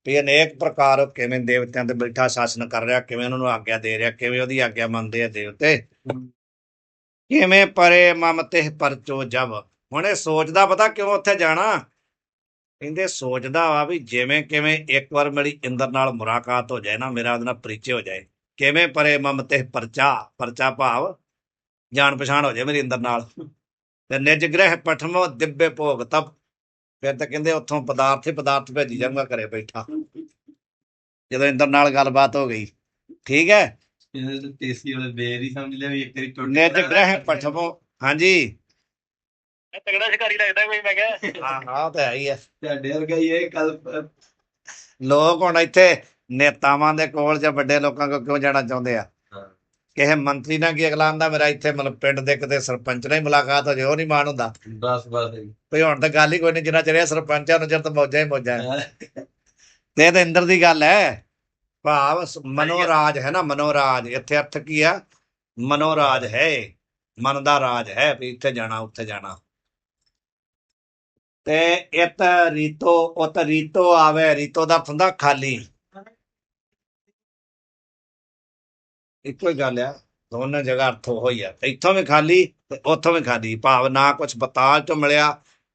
ਵੀ ਅਨੇਕ ਪ੍ਰਕਾਰ ਕਿਵੇਂ ਦੇਵਤਿਆਂ ਤੇ ਬੈਠਾ ਸ਼ਾਸਨ ਕਰ ਰਿਹਾ, ਕਿਵੇਂ ਉਹਨਾਂ ਨੂੰ ਆਗਿਆ ਦੇ ਰਿਹਾ, ਕਿਵੇਂ ਉਹਦੀ ਆਗਿਆ ਮੰਨਦੇ ਆ ਦੇਵਤੇ, ਕਿਵੇਂ ਪਰੇ ਮਮ ਤੇ ਪਰਚੋ ਜਬ। ਹੁਣ ਇਹ ਸੋਚਦਾ ਪਤਾ ਕਿਉਂ ਉੱਥੇ ਜਾਣਾ, ਕਹਿੰਦੇ ਸੋਚਦਾ ਵਾ ਵੀ ਜਿਵੇਂ ਕਿਵੇਂ ਇੱਕ ਵਾਰ ਮੇਰੀ ਇੰਦਰ ਨਾਲ ਮੁਲਾਕਾਤ ਹੋ ਜਾਏ ਨਾ, ਮੇਰਾ ਉਹਦੇ ਨਾਲ ਪਰਿਚੈ ਹੋ ਜਾਏ। ਕਿਵੇਂ ਪਰੇ ਮਮ ਤੇ ਪਰਚਾ, ਪਰਚਾ ਭਾਵ ਜਾਣ ਪਛਾਣ ਹੋ ਜਾਏ ਮੇਰੀ ਇੰਦਰ ਨਾਲ। ਤੇ ਨਿਜ ਗ੍ਰਹਿ ਪਠਮੋ ਦਿव्य ਭੋਗ ਤਬ, ਫਿਰ ਤਾਂ ਕਹਿੰਦੇ ਉੱਥੋਂ ਪਦਾਰਥ ਹੀ ਪਦਾਰਥ ਭੇਜੀ ਜਾਊਗਾ ਘਰੇ ਬੈਠਾ। ਜਦੋਂ ਇੰਦਰ ਨਾਲ ਗੱਲਬਾਤ ਹੋ ਗਈ। ਠੀਕ ਹੈ। ਇਹਨੇ ਤਾਂ ਟੇਸੀ ਵਾਲੇ ਬੇਰ ਹੀ ਸਮਝ ਲਿਆ ਵੀ ਇੱਕ ਵਾਰੀ ਟੁੱਟ ਨਿਜ ਗ੍ਰਹਿ ਪਠਵੋ। ਹਾਂਜੀ ਤਗੜਾ ਸ਼ਿਕਾਰੀ ਲੱਗਦਾ ਕੋਈ, ਮੈਂ ਕਿਹਾ। ਹਾਂ ਤਾਂ ਹੈ ਹੀ ਆ। ਤੁਹਾਡੇ ਵਰਗਾ ਹੀ ਹੈ ਕੱਲ ਲੋਕ ਹੁਣ ਇੱਥੇ ਨੇਤਾਵਾਂ ਦੇ ਕੋਲ ਜਾਂ ਵੱਡੇ ਲੋਕਾਂ ਕੋਲ ਕਿਉਂ ਜਾਣਾ ਚਾਹੁੰਦੇ ਆ? ਕਿਸੇ ਮੰਤਰੀ ਨਾਲ ਕੀ ਅਗਲਾ ਆਂਦਾ ਮੇਰਾ ਇੱਥੇ ਮਤਲਬ ਪਿੰਡ ਦੇ ਕਿਤੇ ਸਰਪੰਚ ਨਾਲ ਹੀ ਮੁਲਾਕਾਤ ਹੋ ਜਾਏ, ਉਹ ਨਹੀਂ ਮਾਣ ਹੁੰਦਾ। ਬਸ ਕੋਈ ਹੁਣ ਤਾਂ ਗੱਲ ਹੀ ਕੋਈ ਨਹੀਂ, ਜਿੰਨਾ ਚਿਰ ਇਹ ਸਰਪੰਚਾਂ ਨੂੰ ਚਿਰ ਤਾਂ ਮੌਜਾਂ ਹੀ ਮੌਜਾਂ ਤੇ ਇਹ ਤਾਂ ਇੰਦਰ ਦੀ ਗੱਲ ਹੈ। ਭਾਵ ਮਨੋਰਾਜ ਹੈ ਨਾ, ਮਨੋਰਾਜ। ਇੱਥੇ ਅਰਥ ਕੀ ਆ? ਮਨੋਰਾਜ ਹੈ, ਮਨ ਦਾ ਰਾਜ ਹੈ ਵੀ ਇੱਥੇ ਜਾਣਾ ਉੱਥੇ ਜਾਣਾ। ਤੇ ਇਤ ਰੀਤੋ ਉਤ ਰੀਤੋ ਆਵੇ। ਰੀਤੋ ਦਾ ਅਰਥ ਹੁੰਦਾ ਖਾਲੀ। ਇੱਕੋ ਹੀ ਗੱਲ ਆ, ਦੋਨਾਂ ਜਗ੍ਹਾ ਅਰਥ ਉਹ ਹੀ ਆ। ਇੱਥੋਂ ਵੀ ਖਾਲੀ ਤੇ ਉੱਥੋਂ ਵੀ ਖਾਲੀ। ਭਾਵ ਨਾ ਕੁਛ ਪਤਾਲ ਚੋਂ ਮਿਲਿਆ,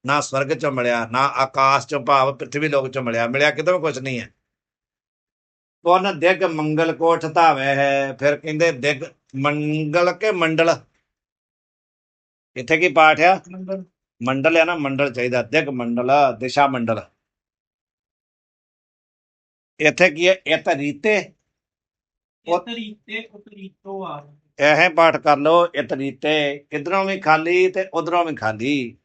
ਨਾ ਸਵਰਗ ਚੋਂ ਮਿਲਿਆ, ਨਾ ਆਕਾਸ਼ ਚੋਂ ਭਾਵ ਪ੍ਰਿਥਵੀ ਲੋਕ ਚੋਂ ਮਿਲਿਆ। ਮਿਲਿਆ ਕਿਤੇ ਵੀ ਕੁਛ ਨਹੀਂ ਹੈ। ਪੁਨ ਦਿਗ ਮੰਗਲ ਕੋਠ ਧਾਵੇ ਹੈ। ਫਿਰ ਕਹਿੰਦੇ ਦਿਗ ਮੰਗਲ ਕੇ ਮੰਡਲ। ਇੱਥੇ ਕੀ ਪਾਠ ਆ? ਮੰਡਲ ਆ ਨਾ, ਮੰਡਲ ਚਾਹੀਦਾ। ਦਿਗ ਮੰਡਲ, ਦਿਸ਼ਾ ਮੰਡਲ। ਇੱਥੇ ਕੀ ਹੈ? ਇਤ ਰੀਤੇ ਇਹ ਪਾਠ ਕਰ ਲਓ। ਇਤ ਰੀਤੇ, ਇਧਰੋਂ ਵੀ ਖਾਲੀ ਤੇ ਉਧਰੋਂ ਵੀ ਖਾਲੀ।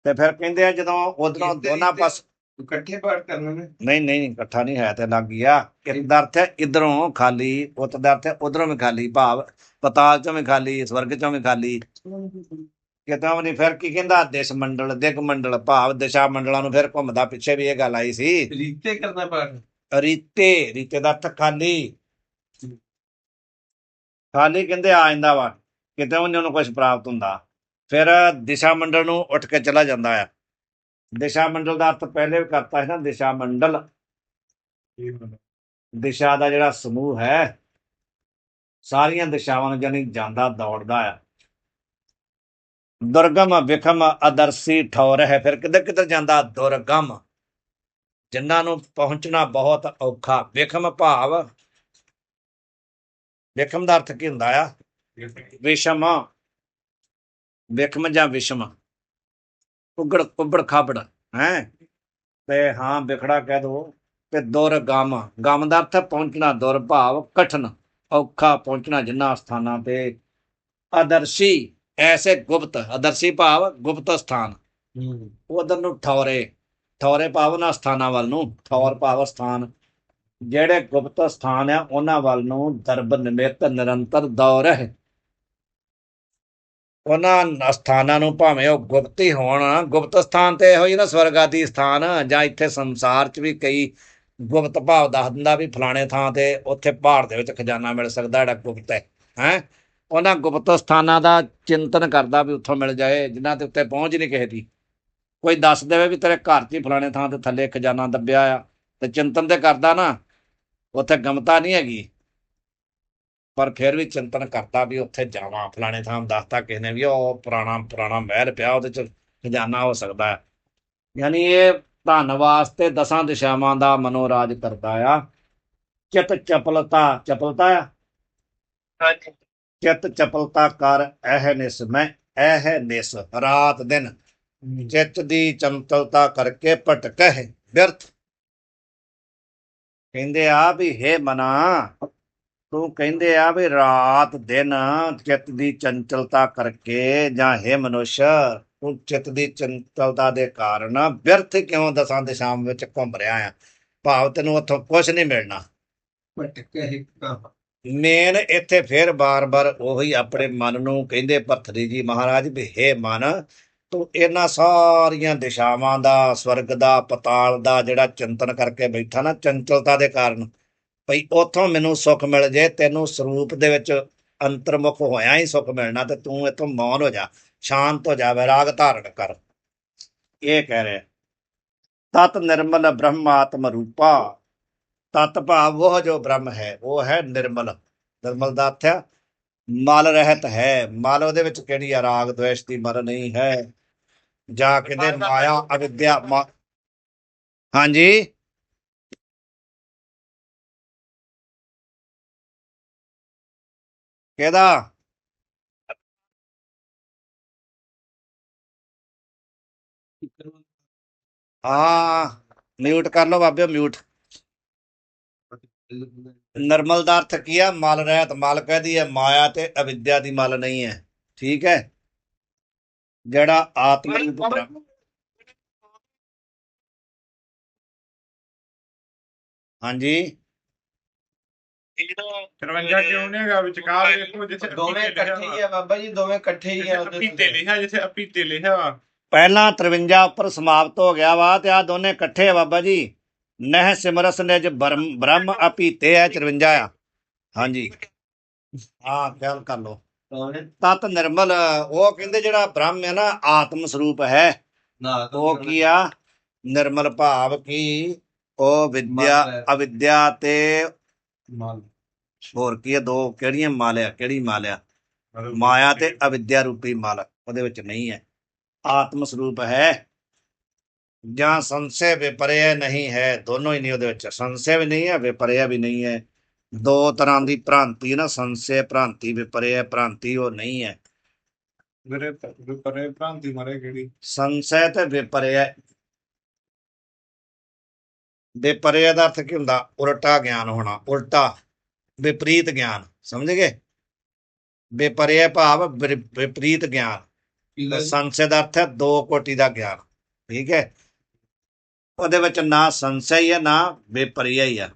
ਤੇ ਫਿਰ ਕਹਿੰਦੇ ਆ ਜਦੋਂ ਉਧਰੋਂ ਦੋਨਾਂ ਪਾਸ ਇਕੱਠੇ ਪਾਠ ਕਰਨੇ ਨੇ। ਨਹੀਂ ਇਕੱਠਾ ਨਹੀਂ ਹੈ, ਤੇ ਲੱਗ ਗਿਆ। ਇਤ ਦਾ ਅਰਥ ਹੈ ਇਧਰੋਂ ਖਾਲੀ, ਉਤ ਦਾ ਅਰਥ ਹੈ ਉਧਰੋਂ ਵੀ ਖਾਲੀ। ਭਾਵ ਪਤਾਲ ਚੋਂ ਵੀ ਖਾਲੀ, ਸਵਰਗ ਚੋਂ ਵੀ ਖਾਲੀ। ਕਿਤੋਂ ਵੀ ਨਹੀਂ। ਫਿਰ ਕੀ ਕਹਿੰਦਾ? ਦਿਸ਼ ਮੰਡਲ, ਦਿਗ ਮੰਡਲ ਭਾਵ ਦਿਸ਼ਾ ਮੰਡਲਾਂ ਨੂੰ ਫਿਰ ਘੁੰਮਦਾ। ਪਿੱਛੇ ਵੀ ਇਹ ਗੱਲ ਆਈ ਸੀ। ਰੀਤੇ ਕਰਨਾ ਪਾਠ। ਰੀਤੇ, ਰੀਤੇ ਦਾ ਅਰਥ ਖਾਲੀ। ਖਾਲੀ ਕਹਿੰਦੇ ਆ ਜਾਂਦਾ ਵਾ, ਕਿਤੇ ਵੀ ਨਹੀਂ ਉਹਨੂੰ ਕੁਛ ਪ੍ਰਾਪਤ ਹੁੰਦਾ। ਫਿਰ ਦਿਸ਼ਾ ਮੰਡਲ ਨੂੰ ਉੱਠ ਕੇ ਚਲਾ ਜਾਂਦਾ ਆ। ਦਿਸ਼ਾ ਮੰਡਲ ਦਾ ਅਰਥ ਪਹਿਲੇ ਵੀ ਕਰਤਾ ਹੈ ਨਾ, ਦਿਸ਼ਾ ਮੰਡਲ। ਦਿਸ਼ਾ ਦਾ ਜਿਹੜਾ ਸਮੂਹ ਹੈ, ਸਾਰੀਆਂ ਦਿਸ਼ਾਵਾਂ ਨੂੰ ਜਾਨੀ ਜਾਂਦਾ, ਦੌੜਦਾ ਆ। ਦੁਰਗਮ ਵਿਖਮ ਆਦਰਸੀ ਠੌਰ ਹੈ। ਫਿਰ ਕਿੱਧਰ ਕਿੱਧਰ ਜਾਂਦਾ? ਦੁਰਗਮ, ਜਿਨ੍ਹਾਂ ਨੂੰ ਪਹੁੰਚਣਾ ਬਹੁਤ ਔਖਾ। ਵਿਖਮ ਭਾਵ, ਵਿਖਮ ਦਾ ਅਰਥ ਕੀ ਹੁੰਦਾ ਆ? ਵਿਸ਼ਮ, ਵਿਖਮ ਜਾਂ ਵਿਸ਼ਮ, ਉਬੜ ਖਾਬੜ ਹੈ। ਤੇ ਹਾਂ ਵਿਖੜਾ ਕਹਿ ਦੋ। ਤੇ ਦੁਰਗਮ, ਗਮ ਦਾ ਅਰਥ ਪਹੁੰਚਣਾ। ਦੁਰ ਭਾਵ ਕਠਨ, ਔਖਾ ਪਹੁੰਚਣਾ ਜਿਨ੍ਹਾਂ ਸਥਾਨਾਂ ਤੇ। ਆਦਰਸ਼ੀ ਐਸੇ ਗੁਪਤ, ਆਦਰਸ਼ੀ ਭਾਵ ਗੁਪਤ ਸਥਾਨ। ਉਧਰ ਨੂੰ ਠੌਰੇ, ਠੌਰੇ ਭਾਵ ਉਹਨਾਂ ਸਥਾਨਾਂ ਵੱਲ ਨੂੰ। ਠੌਰ ਭਾਵ ਸਥਾਨ। ਜਿਹੜੇ ਗੁਪਤ ਸਥਾਨ ਆ ਉਹਨਾਂ ਵੱਲ ਨੂੰ ਦਰਬ ਨਿਮਿਤ ਨਿਰੰਤਰ ਦੌੜ ਹੈ। ਉਹਨਾਂ ਸਥਾਨਾਂ ਨੂੰ ਭਾਵੇਂ ਉਹ ਗੁਪਤ ਹੀ ਹੋਣ। ਗੁਪਤ ਸਥਾਨ ਤੇ ਇਹੋ ਹੀ ਨਾ, ਸਵਰਗ ਆਦਿ ਸਥਾਨ। ਜਾਂ ਇੱਥੇ ਸੰਸਾਰ 'ਚ ਵੀ ਕਈ ਗੁਪਤ ਭਾਵ ਦੱਸ ਦਿੰਦਾ ਵੀ ਫਲਾਣੇ ਥਾਂ ਤੇ ਉੱਥੇ ਪਹਾੜ ਦੇ ਵਿੱਚ ਖਜ਼ਾਨਾ ਮਿਲ ਸਕਦਾ, ਜਿਹੜਾ ਗੁਪਤ ਹੈ। ਉਹਨਾਂ ਗੁਪਤ ਸਥਾਨਾਂ ਦਾ ਚਿੰਤਨ ਕਰਦਾ ਵੀ ਉੱਥੋਂ ਮਿਲ ਜਾਏ, ਜਿਨ੍ਹਾਂ ਦੇ ਉੱਤੇ ਪਹੁੰਚ ਨਹੀਂ ਕਿਸੇ ਦੀ। ਕੋਈ ਦੱਸ ਦੇਵੇ ਵੀ ਤੇਰੇ ਘਰ 'ਚ ਹੀ ਫਲਾਣੇ ਥਾਂ ਤੇ ਥੱਲੇ ਖਜ਼ਾਨਾ ਦੱਬਿਆ ਆ, ਤੇ ਚਿੰਤਨ ਤੇ ਕਰਦਾ ਨਾ, ਉੱਥੇ ਗਮਤਾ ਨਹੀਂ ਹੈਗੀ। ਪਰ ਫਿਰ ਵੀ ਚਿੰਤਨ ਕਰਦਾ ਵੀ ਉੱਥੇ ਜਾਵਾਂ। ਫਲਾਣੇ ਥਾਂ ਦੱਸਤਾ ਕਿਸੇ ਨੇ ਵੀ ਉਹ ਪੁਰਾਣਾ ਮਹਿਲ ਪਿਆ, ਉਹਦੇ 'ਚ ਖਜ਼ਾਨਾ ਹੋ ਸਕਦਾ ਹੈ। ਯਾਨੀ ਇਹ ਧਨ ਵਾਸਤੇ ਦਸਾਂ ਦਿਸ਼ਾਵਾਂ ਦਾ ਮਨੋਰਾਜ ਕਰਦਾ ਆ। ਚਿਤ ਚਪਲਤਾ, ਚਪਲਤਾ ਆ। ਹਾਂਜੀ। ਚਿਤ ਚਪਲਤਾ ਕਰ ਇਹ ਨਿਸ ਮੈਂ, ਇਹ ਨਿਸ ਰਾਤ ਦਿਨ। ਚਿੱਤ ਦੀ ਚੰਚਲਤਾ ਕਰਕੇ ਭਟਕਹਿ ਵਿਅਰਥ। ਕਹਿੰਦੇ ਆ ਵੀ ਹੇ ਮਨਾ, ਤੂੰ ਕਹਿੰਦੇ ਆ ਵੀ ਰਾਤ ਦਿਨ ਚਿੱਤ ਦੀ ਚੰਚਲਤਾ ਕਰਕੇ, ਜਾਂ ਹੇ ਮਨੁੱਸ਼ ਤੂੰ ਚਿੱਤ ਦੀ ਚੰਚਲਤਾ ਦੇ ਕਾਰਨ ਵਿਅਰਥ ਕਿਉਂ ਦਸਾਂ ਦਿਸ਼ਾਵਾਂ ਵਿੱਚ ਘੁੰਮ ਰਿਹਾ ਆ? ਭਾਵ ਤੈਨੂੰ ਉੱਥੋਂ ਕੁਛ ਨਹੀਂ ਮਿਲਣਾ। ਮੇਨ ਇੱਥੇ ਫਿਰ ਬਾਰ-ਬਾਰ ਉਹੀ ਆਪਣੇ ਮਨ ਨੂੰ ਕਹਿੰਦੇ ਭਰਤਰੀ ਜੀ ਮਹਾਰਾਜ ਵੀ ਹੇ ਮਨ, ਤੂੰ ਇਹਨਾਂ ਸਾਰੀਆਂ ਦਿਸ਼ਾਵਾਂ ਦਾ, ਸਵਰਗ ਦਾ, ਪਤਾਲ ਦਾ ਜਿਹੜਾ ਚਿੰਤਨ ਕਰਕੇ ਬੈਠਾ ਨਾ ਚੰਚਲਤਾ ਦੇ ਕਾਰਨ, ਭਈ ਉੱਥੋਂ ਮੈਨੂੰ ਸੁੱਖ ਮਿਲ ਜੇ। ਤੈਨੂੰ ਸਰੂਪ ਦੇ ਵਿੱਚ ਅੰਤਰਮੁਖ ਹੋਇਆ ਹੀ ਸੁੱਖ ਮਿਲਣਾ, ਤੇ ਤੂੰ ਇੱਥੋਂ ਮੌਨ ਹੋ ਜਾ, ਸ਼ਾਂਤ ਹੋ ਜਾ, ਵੈਰਾਗ ਧਾਰਨ ਕਰ। ਇਹ ਕਹਿ ਰਿਹਾ ਤਤ ਨਿਰਮਲ ਬ੍ਰਹਮਾਤਮ ਰੂਪਾ। ਤਤ ਭਾਵ ਉਹ ਜੋ ਬ੍ਰਹਮ ਹੈ, ਉਹ ਹੈ ਨਿਰਮਲ। ਨਿਰਮਲ ਦਾ ਅਰਥ ਹੈ ਮਲ ਰਹਿਤ ਹੈ। ਮਲ ਉਹਦੇ ਵਿੱਚ ਕਿਹੜੀ ਆ? ਰਾਗ ਦਵੇਸ਼ ਦੀ ਮਲ ਨਹੀਂ ਹੈ। ਜਾਂ ਕਹਿੰਦੇ ਮਾਇਆ ਅਵਿਦਿਆ। ਹਾਂਜੀ ਕਿਹਦਾ? ਹਾਂ ਮਿਊਟ ਕਰ ਲਓ ਬਾਬਿਓ, ਮਿਊਟ। ਨਿਰਮਲ ਦਾ ਅਰਥ ਕੀ ਆ? ਮਲ ਰਹਿਤ। ਮਲ ਕਹਦੀ ਹੈ ਮਾਇਆ ਤੇ ਅਵਿਦਿਆ ਦੀ ਮਲ ਨਹੀਂ ਹੈ। ਠੀਕ ਹੈ। ਜਿਹੜਾ ਆਤਮ ਰੂਪ ਬ੍ਰਹਮ, ਹਾਂਜੀ ਇਹ ਜਿਹੜਾ 53 ਕਿਉਂ ਨਹੀਂ ਹੈਗਾ ਵਿਚਕਾਰ? ਵੇਖੋ ਜਿੱਥੇ ਦੋਵੇਂ ਇਕੱਠੇ ਹੀ ਆ ਬਾਬਾ ਜੀ, ਦੋਵੇਂ ਇਕੱਠੇ ਹੀ ਆ ਉਹਦੇ ਅਪੀਤੇ ਲਿਖਿਆ, ਜਿੱਥੇ ਅਪੀਤੇ ਲਿਖਿਆ ਵਾ। ਪਹਿਲਾਂ 53 ਉੱਪਰ ਸਮਾਪਤ ਹੋ ਗਿਆ ਵਾ ਤੇ ਆ ਦੋਨੇ ਇਕੱਠੇ ਆ ਬਾਬਾ ਜੀ। ਨਹਿ ਸਿਮਰਸ ਨਿਜ ਬ੍ਰਹਮ ਅਪੀਤੇ ਹੈ 53 ਆ। ਹਾਂਜੀ ਹਾਂ, ਖਿਆਲ ਕਰ ਲਓ। ਦੋਵੇਂ ਤਤ ਨਿਰਮਲ, ਉਹ ਕਹਿੰਦੇ ਜਿਹੜਾ ਬ੍ਰਹਮ ਹੈ ਨਾ ਆਤਮ ਸਰੂਪ ਹੈ। ਨਾ ਉਹ ਕੀ ਆ? ਨਿਰਮਲ ਭਾਵ ਕੀ? ਉਹ ਵਿਦਿਆ ਅਵਿਦਿਆ ਤੇ ਮਾਲ ਹੋਰ ਕੀ ਆ? ਦੋ ਕਿਹੜੀਆਂ ਮਾਲਿਆ? ਕਿਹੜੀ ਮਾਲਿਆ? ਮਾਇਆ ਤੇ ਅਵਿਦਿਆ ਰੂਪੀ ਮਲ ਉਹਦੇ ਵਿੱਚ ਨਹੀਂ ਹੈ। ਆਤਮ ਸਰੂਪ ਹੈ। ਜਾਂ ਸੰਸ਼ੈ ਵਿਪਰਯ ਨਹੀਂ ਹੈ, ਦੋਨੋਂ ਹੀ ਨਹੀਂ ਉਹਦੇ ਵਿੱਚ। ਸੰਸ਼ੈ ਵੀ ਨਹੀਂ ਹੈ, ਵਿਪਰਯ ਵੀ ਨਹੀਂ ਹੈ। ਦੋ ਤਰ੍ਹਾਂ ਦੀ ਭ੍ਰਾਂਤੀ ਨਾ, ਸੰਸ਼ੈ ਭ੍ਰਾਂਤੀ, ਵਿਪਰਯ ਭ੍ਰਾਂਤੀ, ਉਹ ਨਹੀਂ ਹੈ। ਮੇਰੇ ਪਰੇ ਭ੍ਰਾਂਤੀ ਮਾਰੇ ਕਿਹੜੀ? ਸੰਸ਼ੈ ਤੇ ਵਿਪਰਯ। ਵਿਪਰਯ ਦਾ ਅਰਥ ਕੀ ਹੁੰਦਾ? ਉਲਟਾ ਗਿਆਨ ਹੋਣਾ, ਉਲਟਾ ਵਿਪਰੀਤ ਗਿਆਨ। ਸਮਝ ਗਏ? ਵਿਪਰਯ ਭਾਵ ਵਿਪਰੀਤ ਗਿਆਨ। ਸੰਸ਼ੈ ਦਾ ਅਰਥ ਹੈ ਦੋ ਕੋਟੀ ਦਾ ਗਿਆਨ। ਠੀਕ ਹੈ। ਉਹਦੇ ਵਿੱਚ ਨਾ ਸੰਸ਼ੈ ਹੀ ਹੈ ਨਾ ਵਿਪਰਯ ਹੀ ਹੈ।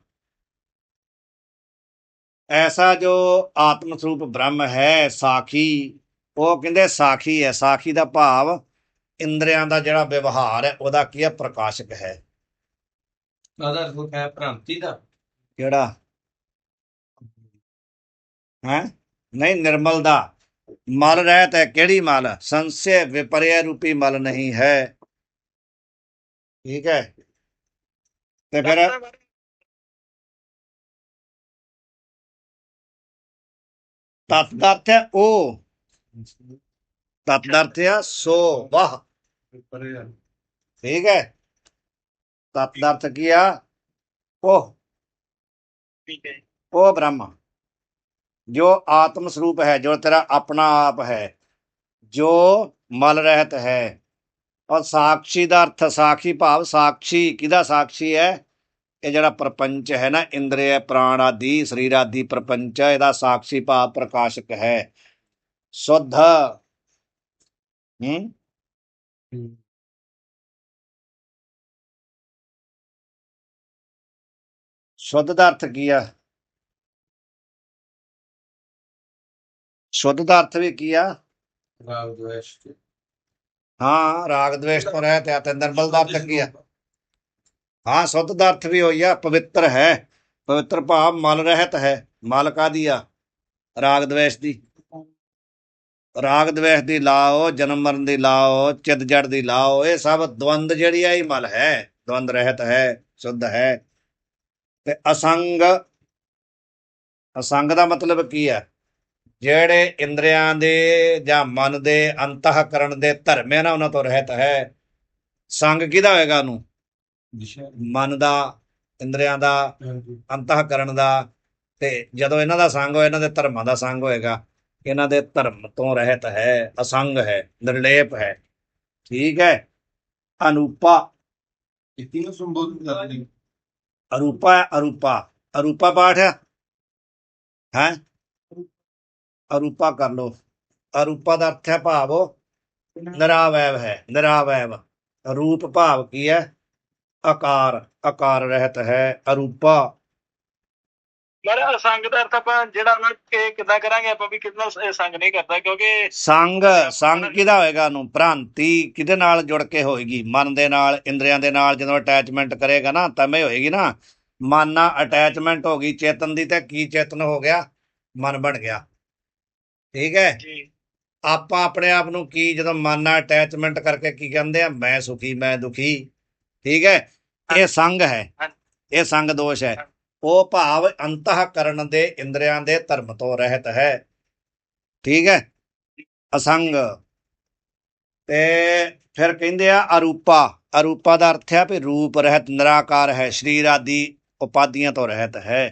ਐਸਾ ਜੋ ਆਤਮ ਸਰੂਪ ਬ੍ਰਹਮ ਹੈ ਸਾਖੀ, ਉਹ ਕਹਿੰਦੇ ਸਾਖੀ ਹੈ। ਸਾਖੀ ਦਾ ਭਾਵ ਇੰਦਰੀਆਂ ਦਾ ਜਿਹੜਾ ਵਿਵਹਾਰ ਹੈ ਉਹਦਾ ਕੀ ਹੈ? ਪ੍ਰਕਾਸ਼ਕ ਹੈ। ਉਹਦਾ ਅਰਥ ਹੈ ਭ੍ਰਾਂਤੀ ਦਾ। ਕਿਹੜਾ ਹੈ? ਨਹੀਂ, ਨਿਰਮਲ ਦਾ। ਮਲ ਰਹਿਤ ਹੈ। ਕਿਹੜੀ ਮਲ? ਸੰਸ਼ੈ ਵਿਪਰਯ ਰੂਪੀ ਮਲ ਨਹੀਂ ਹੈ। ਠੀਕ ਹੈ। ਤੇ ਫਿਰ ਤਤ ਦਾ ਅਰਥ ਹੈ ਉਹ। ਤਤ ਦਾ ਅਰਥ ਹੈ ਸੋ ਵਾਹ। ਠੀਕ ਹੈ। ਤਤ ਦਾ ਅਰਥ ਕੀ ਆ? ਉਹ। ਠੀਕ ਹੈ। ਉਹ ਬ੍ਰਹਮ ਜੋ ਆਤਮ ਸਰੂਪ ਹੈ, ਜੋ ਤੇਰਾ ਆਪਣਾ ਆਪ ਹੈ, ਜੋ ਮਲ ਰਹਿਤ ਹੈ। ਔਰ ਸਾਖੀ ਦਾ ਅਰਥ, ਸਾਖੀ ਭਾਵ ਸਾਖੀ ਕਿਹਦਾ ਸਾਖੀ ਹੈ? ਇਹ ਜਿਹੜਾ ਪ੍ਰਪੰਚ ਹੈ ਨਾ, ਇੰਦਰੀਏ ਪ੍ਰਾਣ ਆਦਿ ਸਰੀਰ ਆਦਿ ਪ੍ਰਪੰਚ, ਇਹਦਾ ਸਾਖੀ ਭਾਵ ਪ੍ਰਕਾਸ਼ਕ ਹੈ। ਸ਼ੁੱਧ। ਸ਼ੁੱਧ ਦਾ ਅਰਥ ਕੀ ਆ? ਸ਼ੁੱਧ ਦਾ ਅਰਥ ਵੀ ਕੀ ਆ? ਰਾਗ ਦਵੇਸ਼ ਹਾਂ, ਰਾਗ ਦਵੇਸ਼ ਤੋਂ ਰਹਿਤ ਹੈ। ਤੇ ਨਿਰਮਲ ਦਾ ਅਰਥ ਕੀ ਆ? ਹਾਂ, ਸ਼ੁੱਧ ਦਾ ਅਰਥ ਵੀ ਹੋਈ ਆ ਪਵਿੱਤਰ ਹੈ। ਪਵਿੱਤਰ ਭਾਵ ਮਲ ਰਹਿਤ ਹੈ। ਮਲ ਕਾਹਦੀ ਆ? ਰਾਗ ਦਵੇਸ਼ ਦੀ। ਰਾਗ ਦਵੇਸ਼ ਦੀ ਲਾਓ, ਜਨਮ ਮਰਨ ਦੀ ਲਾਓ, ਚਿੱਤ ਜੜ ਦੀ ਲਾਓ, ਇਹ ਸਭ ਦਵੰਦ ਜਿਹੜੀ ਆ ਹੀ ਮਲ ਹੈ। ਦਵੰਦ ਰਹਿਤ ਹੈ, ਸ਼ੁੱਧ ਹੈ। ਤੇ ਅਸੰਗ, ਅਸੰਗ ਦਾ ਮਤਲਬ ਕੀ ਹੈ? ਜਿਹੜੇ ਇੰਦਰੀਆਂ ਦੇ ਜਾਂ ਮਨ ਦੇ ਅੰਤःਕਰਨ ਦੇ ਧਰਮ ਹੈ ਨਾ, ਉਹਨਾਂ ਤੋਂ ਰਹਿਤ ਹੈ। ਸੰਗ ਕਿਹਦਾ ਹੋਏਗਾ? ਉਹਨੂੰ ਮਨ ਦਾ, ਇੰਦਰੀਆਂ ਦਾ, ਅੰਤःਕਰਨ ਦਾ। ਤੇ ਜਦੋਂ ਇਹਨਾਂ ਦਾ ਸੰਗ ਹੋਏ, ਇਹਨਾਂ ਦੇ ਧਰਮਾਂ ਦਾ ਸੰਗ ਹੋਏਗਾ। ਇਹਨਾਂ ਦੇ ਧਰਮ ਤੋਂ ਰਹਿਤ ਹੈ, ਅਸੰਗ ਹੈ, ਨਿਰਲੇਪ ਹੈ। ਠੀਕ ਹੈ। ਅਨੂਪਾ। ਇਤੀ ਨੂੰ ਸੰਬੋਧਨ ਕਰਦੇ। ਅਰੂਪਾ ਹੈ, ਅਰੂਪਾ। ਅਰੂਪਾ ਪਾਠ ਹੈ। ਹੈ ਅਰੂਪਾ ਕਰ ਲੋ। ਅਰੂਪਾ ਦਾ ਅਰਥ ਹੈ ਭਾਵ ਨਿਰਾਵੈਵ ਹੈ। ਨਿਰਾਵੈਵ। ਰੂਪ ਭਾਵ ਕੀ ਹੈ? ਆਕਾਰ। ਆਕਾਰ ਰਹਿਤ ਹੈ ਅਰੂਪਾ। ਯਾਰ ਸੰਗ ਦਾ ਅਰਥ ਆਪਾਂ ਜਿਹੜਾ ਨਾ ਕਿੱਦਾਂ ਕਰਾਂਗੇ? ਆਪਾਂ ਵੀ ਕਿੰਨਾ ਸੰਗ ਨਹੀਂ ਕਰਦਾ, ਕਿਉਂਕਿ ਸੰਗ, ਸੰਗ ਕਿਹਦਾ ਹੋਏਗਾ? ਨੂੰ ਭ੍ਰਾਂਤੀ ਕਿਹਦੇ ਨਾਲ ਜੁੜ ਕੇ ਹੋਏਗੀ? ਮਨ ਦੇ ਨਾਲ, ਇੰਦਰੀਆਂ ਦੇ ਨਾਲ ਜਦੋਂ ਅਟੈਚਮੈਂਟ ਕਰੇਗਾ ਨਾ ਤਵੇਂ ਹੋਏਗੀ ਨਾ। ਮਨ ਨਾਲ ਅਟੈਚਮੈਂਟ ਹੋ ਗਈ ਚੇਤਨ ਦੀ, ਤੇ ਕੀ ਚੇਤਨ ਹੋ ਗਿਆ? ਮਨ ਬਣ ਗਿਆ। ਠੀਕ ਹੈ। ਆਪਾਂ ਆਪਣੇ ਆਪ ਨੂੰ ਕੀ ਜਦੋਂ ਮਨ ਨਾਲ ਅਟੈਚਮੈਂਟ ਕਰਕੇ ਕੀ ਕਹਿੰਦੇ ਆ? ਮੈਂ ਸੁਖੀ, ਮੈਂ ਦੁਖੀ। ਠੀਕ ਹੈ। ਇਹ ਸੰਗ ਹੈ, ਇਹ ਸੰਗ ਦੋਸ਼ ਹੈ। ਉਹ ਭਾਵ ਅੰਤःਕਰਨ ਦੇ ਇੰਦਰੀਆਂ ਦੇ ਧਰਮ ਤੋਂ ਰਹਿਤ ਹੈ। ਠੀਕ ਹੈ। ਅਸੰਗ। ਤੇ ਫਿਰ ਕਹਿੰਦੇ ਆ ਅਰੂਪਾ। ਅਰੂਪਾ ਦਾ ਅਰਥ ਹੈ ਵੀ ਰੂਪ ਰਹਿਤ, ਨਿਰਾਕਾਰ ਹੈ, ਸਰੀਰ ਆਦਿ ਉਪਾਧੀਆਂ ਤੋਂ ਰਹਿਤ ਹੈ।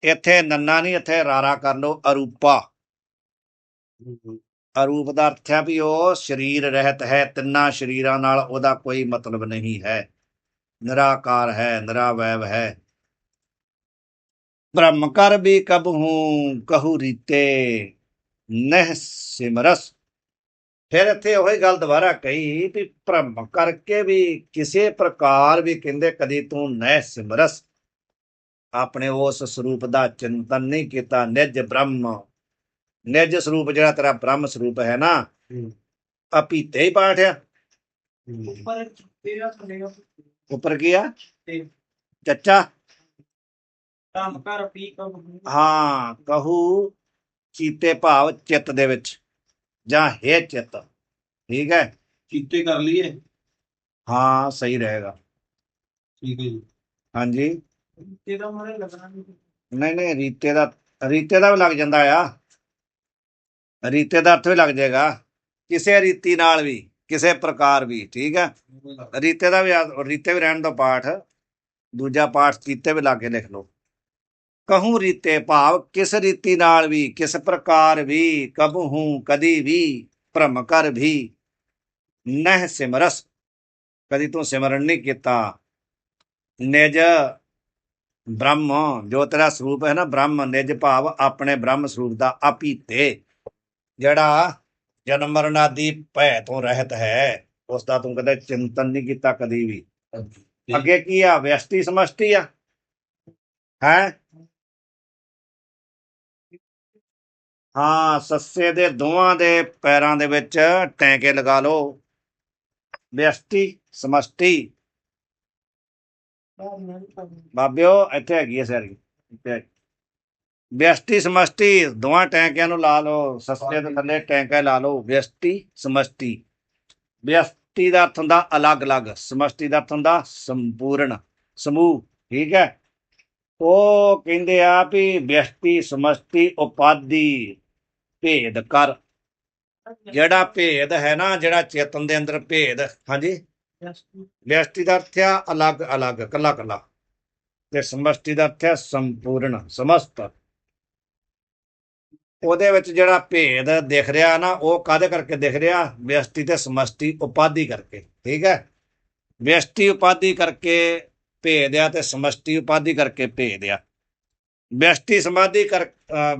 ਇੱਥੇ ਨੰਨਾ ਨਹੀਂ, ਇੱਥੇ ਰਾਰਾ ਕਰ ਲਓ। ਅਰੂਪਾ। ਅਰੂਪ ਦਾ ਅਰਥ ਹੈ ਵੀ ਉਹ ਸਰੀਰ ਰਹਿਤ ਹੈ। ਤਿੰਨਾਂ ਸਰੀਰਾਂ ਨਾਲ ਉਹਦਾ ਕੋਈ ਮਤਲਬ ਨਹੀਂ ਹੈ। निराकार है, निरावैव है। ब्रह्म कर भी कब हूं कहू रीते नह सिमरस। फिर ਇੱਥੇ ਉਹੀ ਗੱਲ ਦੁਬਾਰਾ ਕਹੀ ਵੀ ਭ੍ਰਮ ਕਰਕੇ ਵੀ ਕਿਸੇ ਪ੍ਰਕਾਰ ਵੀ ਕਹਿੰਦੇ ਕਦੀ ਤੂੰ ਨਹਿ ਸਿਮਰਸ, ਆਪਣੇ ਉਸ ਸਰੂਪ ਦਾ ਚਿੰਤਨ ਨਹੀਂ ਕੀਤਾ। ਨਿਜ ਬ੍ਰਹਮ, ਨਿਜ ਸਰੂਪ ਜਿਹੜਾ ਤੇਰਾ ਬ੍ਰਹਮ ਸਰੂਪ ਹੈ ਨਾ, ਅਪੀਤੇ ਹੀ ਪਾਠ ਆ। ਉੱਪਰ ਕੀ ਆ? ਚੱਚਾ ਹਾਂ, ਕਹੂ ਚੀਤੇ ਭਾਵ ਚਿੱਤ ਦੇ ਵਿੱਚ, ਜਾਂ ਹੈ ਚਿੱਤ। ਠੀਕ ਹੈ, ਚੀਤੇ ਕਰ ਲਈਏ। ਹਾਂ ਸਹੀ ਰਹੇਗਾ। ਠੀਕ ਹੈ ਜੀ। ਹਾਂਜੀ ਨਹੀਂ ਨਹੀਂ, ਰੀਤੇ ਦਾ ਵੀ ਲੱਗ ਜਾਂਦਾ ਆ, ਰੀਤੇ ਦਾ ਅਰਥ ਵੀ ਲੱਗ ਜਾਏਗਾ, ਕਿਸੇ ਰੀਤੀ ਨਾਲ ਵੀ, ਕਿਸੇ ਪ੍ਰਕਾਰ ਵੀ। ਠੀਕ ਹੈ, ਰੀਤੇ ਦਾ ਵੀ, ਰੀਤੇ ਵੀ ਰਹਿਣ ਦਾ ਪਾਠ, ਦੂਜਾ ਪਾਠ ਚੀਤੇ ਵੀ ਲਾ ਕੇ ਲਿਖ ਲਓ। ਕਹੂੰ ਰੀਤੇ ਭਾਵ ਕਿਸ ਰੀਤੀ ਨਾਲ ਵੀ, ਕਿਸ ਪ੍ਰਕਾਰ ਵੀ, ਕਬੂ ਹੂੰ ਕਦੀ ਵੀ, ਭ੍ਰਮ ਕਰ ਵੀ ਨਹਿ ਸਿਮਰਸ, ਕਦੀ ਤੂੰ ਸਿਮਰਨ ਨਹੀਂ ਕੀਤਾ। ਨਿਜ ਬ੍ਰਹਮ, ਜੋ ਤੇਰਾ ਸਰੂਪ ਹੈ ਨਾ ਬ੍ਰਹਮ, ਨਿਜ ਭਾਵ ਆਪਣੇ ਬ੍ਰਹਮ ਸਰੂਪ ਦਾ, ਆਪੀਤੇ ਜਿਹੜਾ ਜਨਮ ਮਰਨ ਆਦਿ ਭੈ ਤੋਂ ਰਹਿਤ ਹੈ, ਉਸ ਦਾ ਤੂੰ ਕਦੇ ਚਿੰਤਨ ਨਹੀਂ ਕੀਤਾ ਕਦੀ ਵੀ। ਅੱਗੇ ਕੀ ਆ? ਵਿਅਸ਼ਟੀ ਸਮਸ਼ਟੀ ਆ ਹੈ। ਹਾਂ, ਸੱਸੇ ਦੇ ਦੋਵਾਂ ਦੇ ਪੈਰਾਂ ਦੇ ਵਿੱਚ ਟੈਂਕੇ ਲਗਾ ਲਓ। ਵਿਅਸ਼ਟੀ ਸਮਸ਼ਟੀ ਬਾਬਿਓ ਇੱਥੇ ਹੈਗੀ ਹੈ ਸਾਰੀ। ਵਿਅਸ਼ਟੀ ਸਮਸ਼ਟੀ ਦੋਵਾਂ ਟੈਂਕਿਆਂ ਨੂੰ ਲਾ ਲਓ, ਸੱਸੇ ਦੇ ਥੱਲੇ ਟੈਂਕਾ ਲਾ ਲਓ। ਵਿਅਸ਼ਟੀ ਸਮਸ਼ਟੀ, ਵਿਅਸ਼ਟੀ ਦਾ ਅਰਥ ਹੁੰਦਾ ਅਲੱਗ ਅਲੱਗ, ਸਮਸ਼ਟੀ ਦਾ ਅਰਥ ਹੁੰਦਾ ਸੰਪੂਰਨ, ਸਮੂਹ। ਠੀਕ ਹੈ, ਉਹ ਕਹਿੰਦੇ ਆ ਵੀ ਵਿਅਸ਼ਟੀ ਸਮਸ਼ਟੀ ਉਪਾਧੀ ਭੇਦ ਕਰ। ਜਿਹੜਾ ਭੇਦ ਹੈ ਨਾ, ਜਿਹੜਾ ਚੇਤਨ ਦੇ ਅੰਦਰ ਭੇਦ, ਹਾਂਜੀ ਵਿਅਸ਼ਟੀ ਦਾ ਅਰਥ ਆ ਅਲੱਗ ਅਲੱਗ, ਕੱਲਾ ਕੱਲਾ, ਤੇ ਸਮਸ਼ਟੀ ਦਾ ਅਰਥ ਆ ਸੰਪੂਰਨ, ਸਮਸਤ। ਉਹਦੇ ਵਿੱਚ ਜਿਹੜਾ ਭੇਦ ਦਿਖ ਰਿਹਾ ਨਾ, ਉਹ ਕਾਹਦੇ ਕਰਕੇ ਦਿਖ ਰਿਹਾ? ਵਿਅਸ਼ਟੀ ਤੇ ਸਮਸ਼ਟੀ ਉਪਾਧੀ ਕਰਕੇ। ਠੀਕ ਹੈ, ਵਿਅਸ਼ਟੀ ਉਪਾਧੀ ਕਰਕੇ ਭੇਦ ਆ, ਤੇ ਸਮਸ਼ਟੀ ਉਪਾਧੀ ਕਰਕੇ ਭੇਦ ਆ। ਵਿਅਸ਼ਟੀ ਸਮਾਧੀ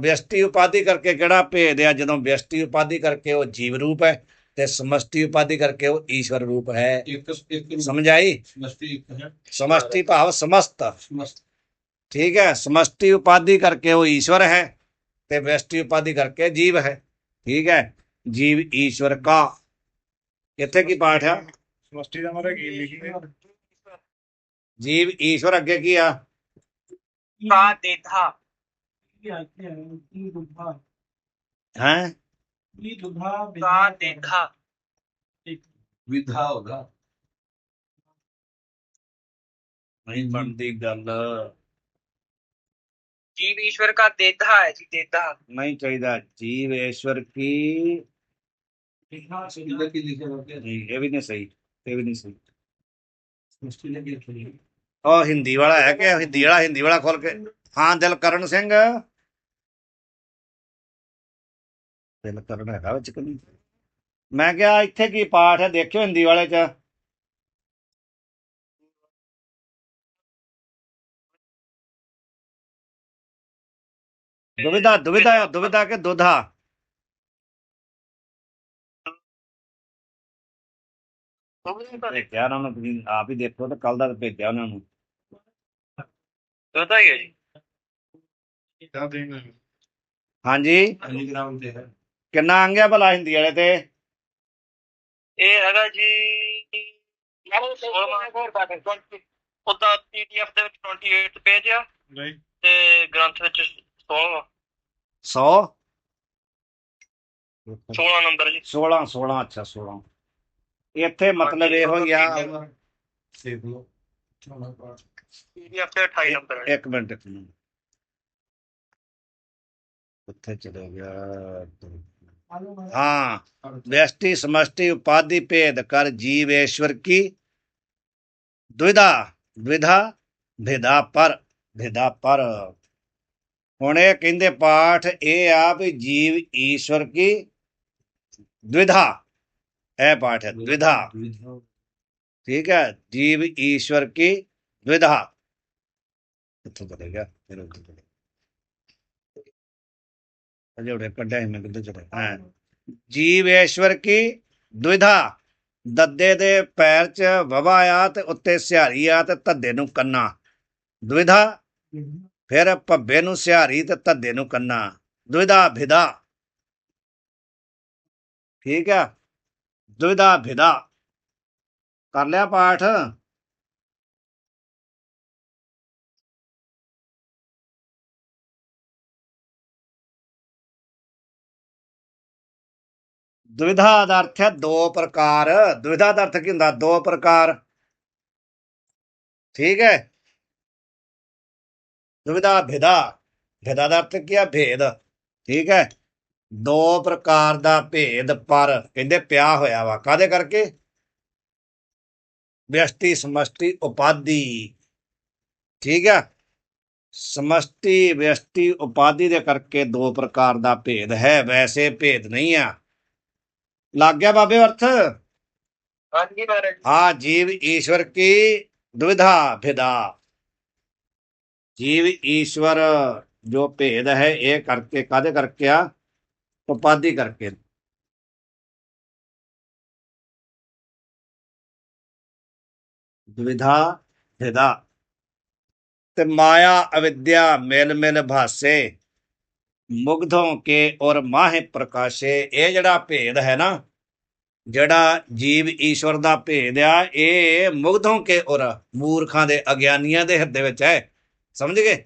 ਵਿਅਸ਼ਟੀ ਉਪਾਧੀ ਕਰਕੇ ਕਿਹੜਾ ਭੇਦ ਆ? ਜਦੋਂ ਵਿਅਸ਼ਟੀ ਉਪਾਧੀ ਕਰਕੇ ਉਹ ਜੀਵ ਰੂਪ ਹੈ, ਤੇ ਸਮਸ਼ਟੀ ਉਪਾਧੀ ਕਰਕੇ ਉਹ ਈਸ਼ਵਰ ਰੂਪ ਹੈ। ਸਮਝ ਆਈ? ਸਮਸ਼ਟੀ ਭਾਵ ਸਮਸਤ। ਠੀਕ ਹੈ, ਸਮਸ਼ਟੀ ਉਪਾਧੀ ਕਰਕੇ ਉਹ ਈਸ਼ਵਰ ਹੈ, ਤੇ ਵਿਅਸ਼ਟੀ ਉਪਾਧੀ ਕਰਕੇ ਜੀਵ ਹੈ। ਠੀਕ ਹੈ, ਜੀਵ ਈਸ਼ਵਰ ਕਾ। ਇੱਥੇ ਕੀ ਪਾਠ ਆ? ਸਮਸ਼ਟੀ ਦਾ ਮਾਰੇ ਕੀ ਲਿਖੀ? ਜੀਵ ਈਸ਼ਵਰ, ਅੱਗੇ ਕੀ ਆ? ਕਾ ਦੇਖਾ ਹੈ ਕਾ ਦੇਖਾ ਵਿਧਾ ਹੋਗਾ। ਨਹੀਂ ਬਣਦੀ ਗੱਲ, जीव ईश्वर का देता है जी, देता। ਨਹੀਂ ਚਾਹੀਦਾ। ਜੀਵ ਈਸ਼ਵਰ ਕੀ, ਇਹਦਾ ਕੀ ਲਿਖਿਆ ਹੋਇਆ? ਨਹੀਂ ਇਹ ਵੀ ਨਹੀਂ ਸਹੀ, ਇਹ ਵੀ ਨਹੀਂ ਸਹੀ। ਸਮਸ਼ਟੀ ਨੇ ਕੀ ਲਿਖਿਆ? ਉਹ ਹਿੰਦੀ ਵਾਲਾ ਹੈ ਕਿ ਹਿੰਦੀ ਵਾਲਾ ਖੋਲ ਕੇ। ਹਾਂ, ਦਿਲਕਰਨ ਸਿੰਘ, ਦਿਲਕਰਨ ਹੈਗਾ ਵਿੱਚ ਕਿ ਨਹੀਂ? ਮੈਂ ਕਿਹਾ ਇੱਥੇ ਕੀ ਪਾਠ ਹੈ, ਦੇਖਿਓ ਹਿੰਦੀ ਵਾਲੇ ਚ। ਦੁਵਿਧਾ ਦੁਵਿਧਾ ਦੁਵਿਧਾ ਕੇ ਦੁਧਾ। ਭੇਜਿਆ ਉਹਨਾਂ ਨੂੰ, ਤੁਸੀਂ ਆਪ ਹੀ ਦੇਖੋ, ਤੇ ਕੱਲ ਦਾ ਭੇਜਿਆ ਉਹਨਾਂ ਨੂੰ। देता ही है जी। ਕਿਆ ਦੇਣਾ? ਹਾਂਜੀ, ਟੈਲੀਗ੍ਰਾਮ ਤੇ ਹੈ। ਕਿੰਨਾ ਆ ਗਿਆ ਭਲਾ ਹਿੰਦੀ ਵਾਲੇ ਤੇ? ਇਹ ਹੈਗਾ ਜੀ ਉਹਦਾ ਪੀਡੀਐਫ ਦੇ ਵਿੱਚ 28 ਪੇਜ ਆ, ਨਹੀਂ ਤੇ ਗ੍ਰੰਥ ਵਿੱਚ 16 100 16 ਨੰਬਰ ਜੀ। 16 ਅੱਛਾ 16। ਇੱਥੇ ਮਤਲਬ ਇਹੋ ਹੀ ਆ। ਦੇਖ ਲਓ। ਪੀਡੀਐਫ ਤੇ 28 ਨੰਬਰ ਹੈ। ਇੱਕ ਮਿੰਟ ਕਿੱਥੇ ਚਲੇ ਗਿਆ? ਹਾਂ, ਵਿਅਸ਼ਟੀ ਸਮਸ਼ਟੀ ਉਪਾਧि ਭੇਦ ਕਰ जीव ईश्वर की द्विधा द्विधा भेदा पर। ਹੁਣ ਇਹ ਕਹਿੰਦੇ ਪਾਠ ਇਹ ਆ ਵੀ ਜੀਵ ਈਸ਼ਵਰ ਕੀ द्विधा, ਇਹ ਪਾਠ ਹੈ द्विधा। ठीक है। जीव ईश्वर की द्विधा, कितों चलेगा फिर उधर चलेगा, अजय उड़े कड्डा ही मैं किधर चले हाँ। जीव ईश्वर की द्विधा, दद्दे दे पैर च ववा आ ते उत्ते सिहारी आ ते धद्दे नूं कन्ना, द्विधा फिर भब्बे नूं सिहारी ते धद्दे नूं कन्ना, द्विधा भिदा। ठीक है, द्विधा भिदा कर लिया पाठ। द्विधा ਦਾ अर्थ है दो प्रकार, द्विधा ਦਾ अर्थ ਕੀ ਹੁੰਦਾ दो प्रकार। ठीक है, द्विधा भिदा, भिदा ਦਾ अर्थ ਕੀ ਹੈ भेद। ठीक है, दो प्रकार ਦਾ भेद पर ਕਹਿੰਦੇ ਪਿਆ ਹੋਇਆ ਵਾ ਕਾਦੇ ਕਰਕੇ, ਵਿਅਸ਼ਟੀ ਸਮਸ਼ਟੀ ਉਪਾਧੀ। ਠੀਕ ਹੈ, ਸਮਸ਼ਟੀ ਵਿਅਸ਼ਟੀ ਉਪਾਧੀ ਦੇ ਕਰਕੇ ਦੋ ਪ੍ਰਕਾਰ ਦਾ ਭੇਦ ਹੈ, ਵੈਸੇ ਭੇਦ ਨਹੀਂ ਆ। ਲੱਗ ਗਿਆ ਬਾਬੇ अर्थ। हाँ जी महाराज। हाँ, जीव ईश्वर की द्विधा भेदा, जीव ईश्वर जो भेद है ये करके कादे करके आ, उपाधि करके। द्विधा भेदा ते माया अविद्या मेल मेल भासे, मुग्धों के और माहे प्रकाशे। ये जड़ा भेद है ना, जड़ा जीव ईश्वर ਦਾ ਭੇਦ ਆ, ਇਹ ਮੁਗਧੋਂ ਕੇ ਔਰ ਮੂਰਖਾਂ ਦੇ ਅਗਿਆਨੀਆਂ ਦੇ ਹਿਰਦੇ ਵਿੱਚ ਹੈ। ਸਮਝ ਗਏ,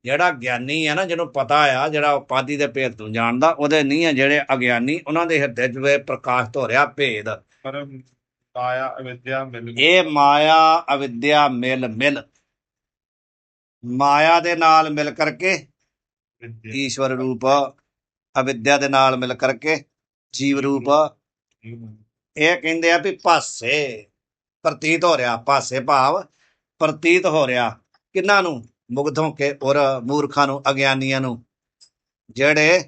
ਜਿਹੜਾ ਗਿਆਨੀ ਆ ਨਾ, ਜਿਹਨੂੰ ਪਤਾ ਆ, ਜਿਹੜਾ ਉਪਾਧੀ ਦੇ ਭੇਦ ਨੂੰ ਜਾਣਦਾ, ਉਹਦੇ ਨਹੀਂ ਆ। ਜਿਹੜੇ ਅਗਿਆਨੀ, ਉਹਨਾਂ ਦੇ ਹਿਰਦੇ 'ਚ ਪ੍ਰਕਾਸ਼ਿਤ ਹੋ ਰਿਹਾ ਭੇਦ। ਪਰ ਮਾਇਆ ਅਵਿਦਿਆ ਮਿਲ ਇਹ ਮਾਇਆ ਅਵਿਦਿਆ ਮਿਲ ਮਿਲ, ਮਾਇਆ ਦੇ ਨਾਲ ਮਿਲ ਕਰਕੇ ਈਸ਼ਵਰ ਰੂਪ, ਅਵਿਦਿਆ ਦੇ ਨਾਲ ਮਿਲ ਕਰਕੇ ਜੀਵ ਰੂਪ। ਇਹ ਕਹਿੰਦੇ ਆ ਵੀ ਭਾਸੇ ਪ੍ਰਤੀਤ ਹੋ ਰਿਹਾ, ਭਾਸੇ ਭਾਵ ਪ੍ਰਤੀਤ ਹੋ ਰਿਹਾ ਕਿਹਨਾਂ ਨੂੰ, ਮੁਗਧੋਂ ਕੇ ਔਰ ਮੂਰਖਾਂ ਨੂੰ, ਅਗਿਆਨੀਆਂ ਨੂੰ। ਜਿਹੜੇ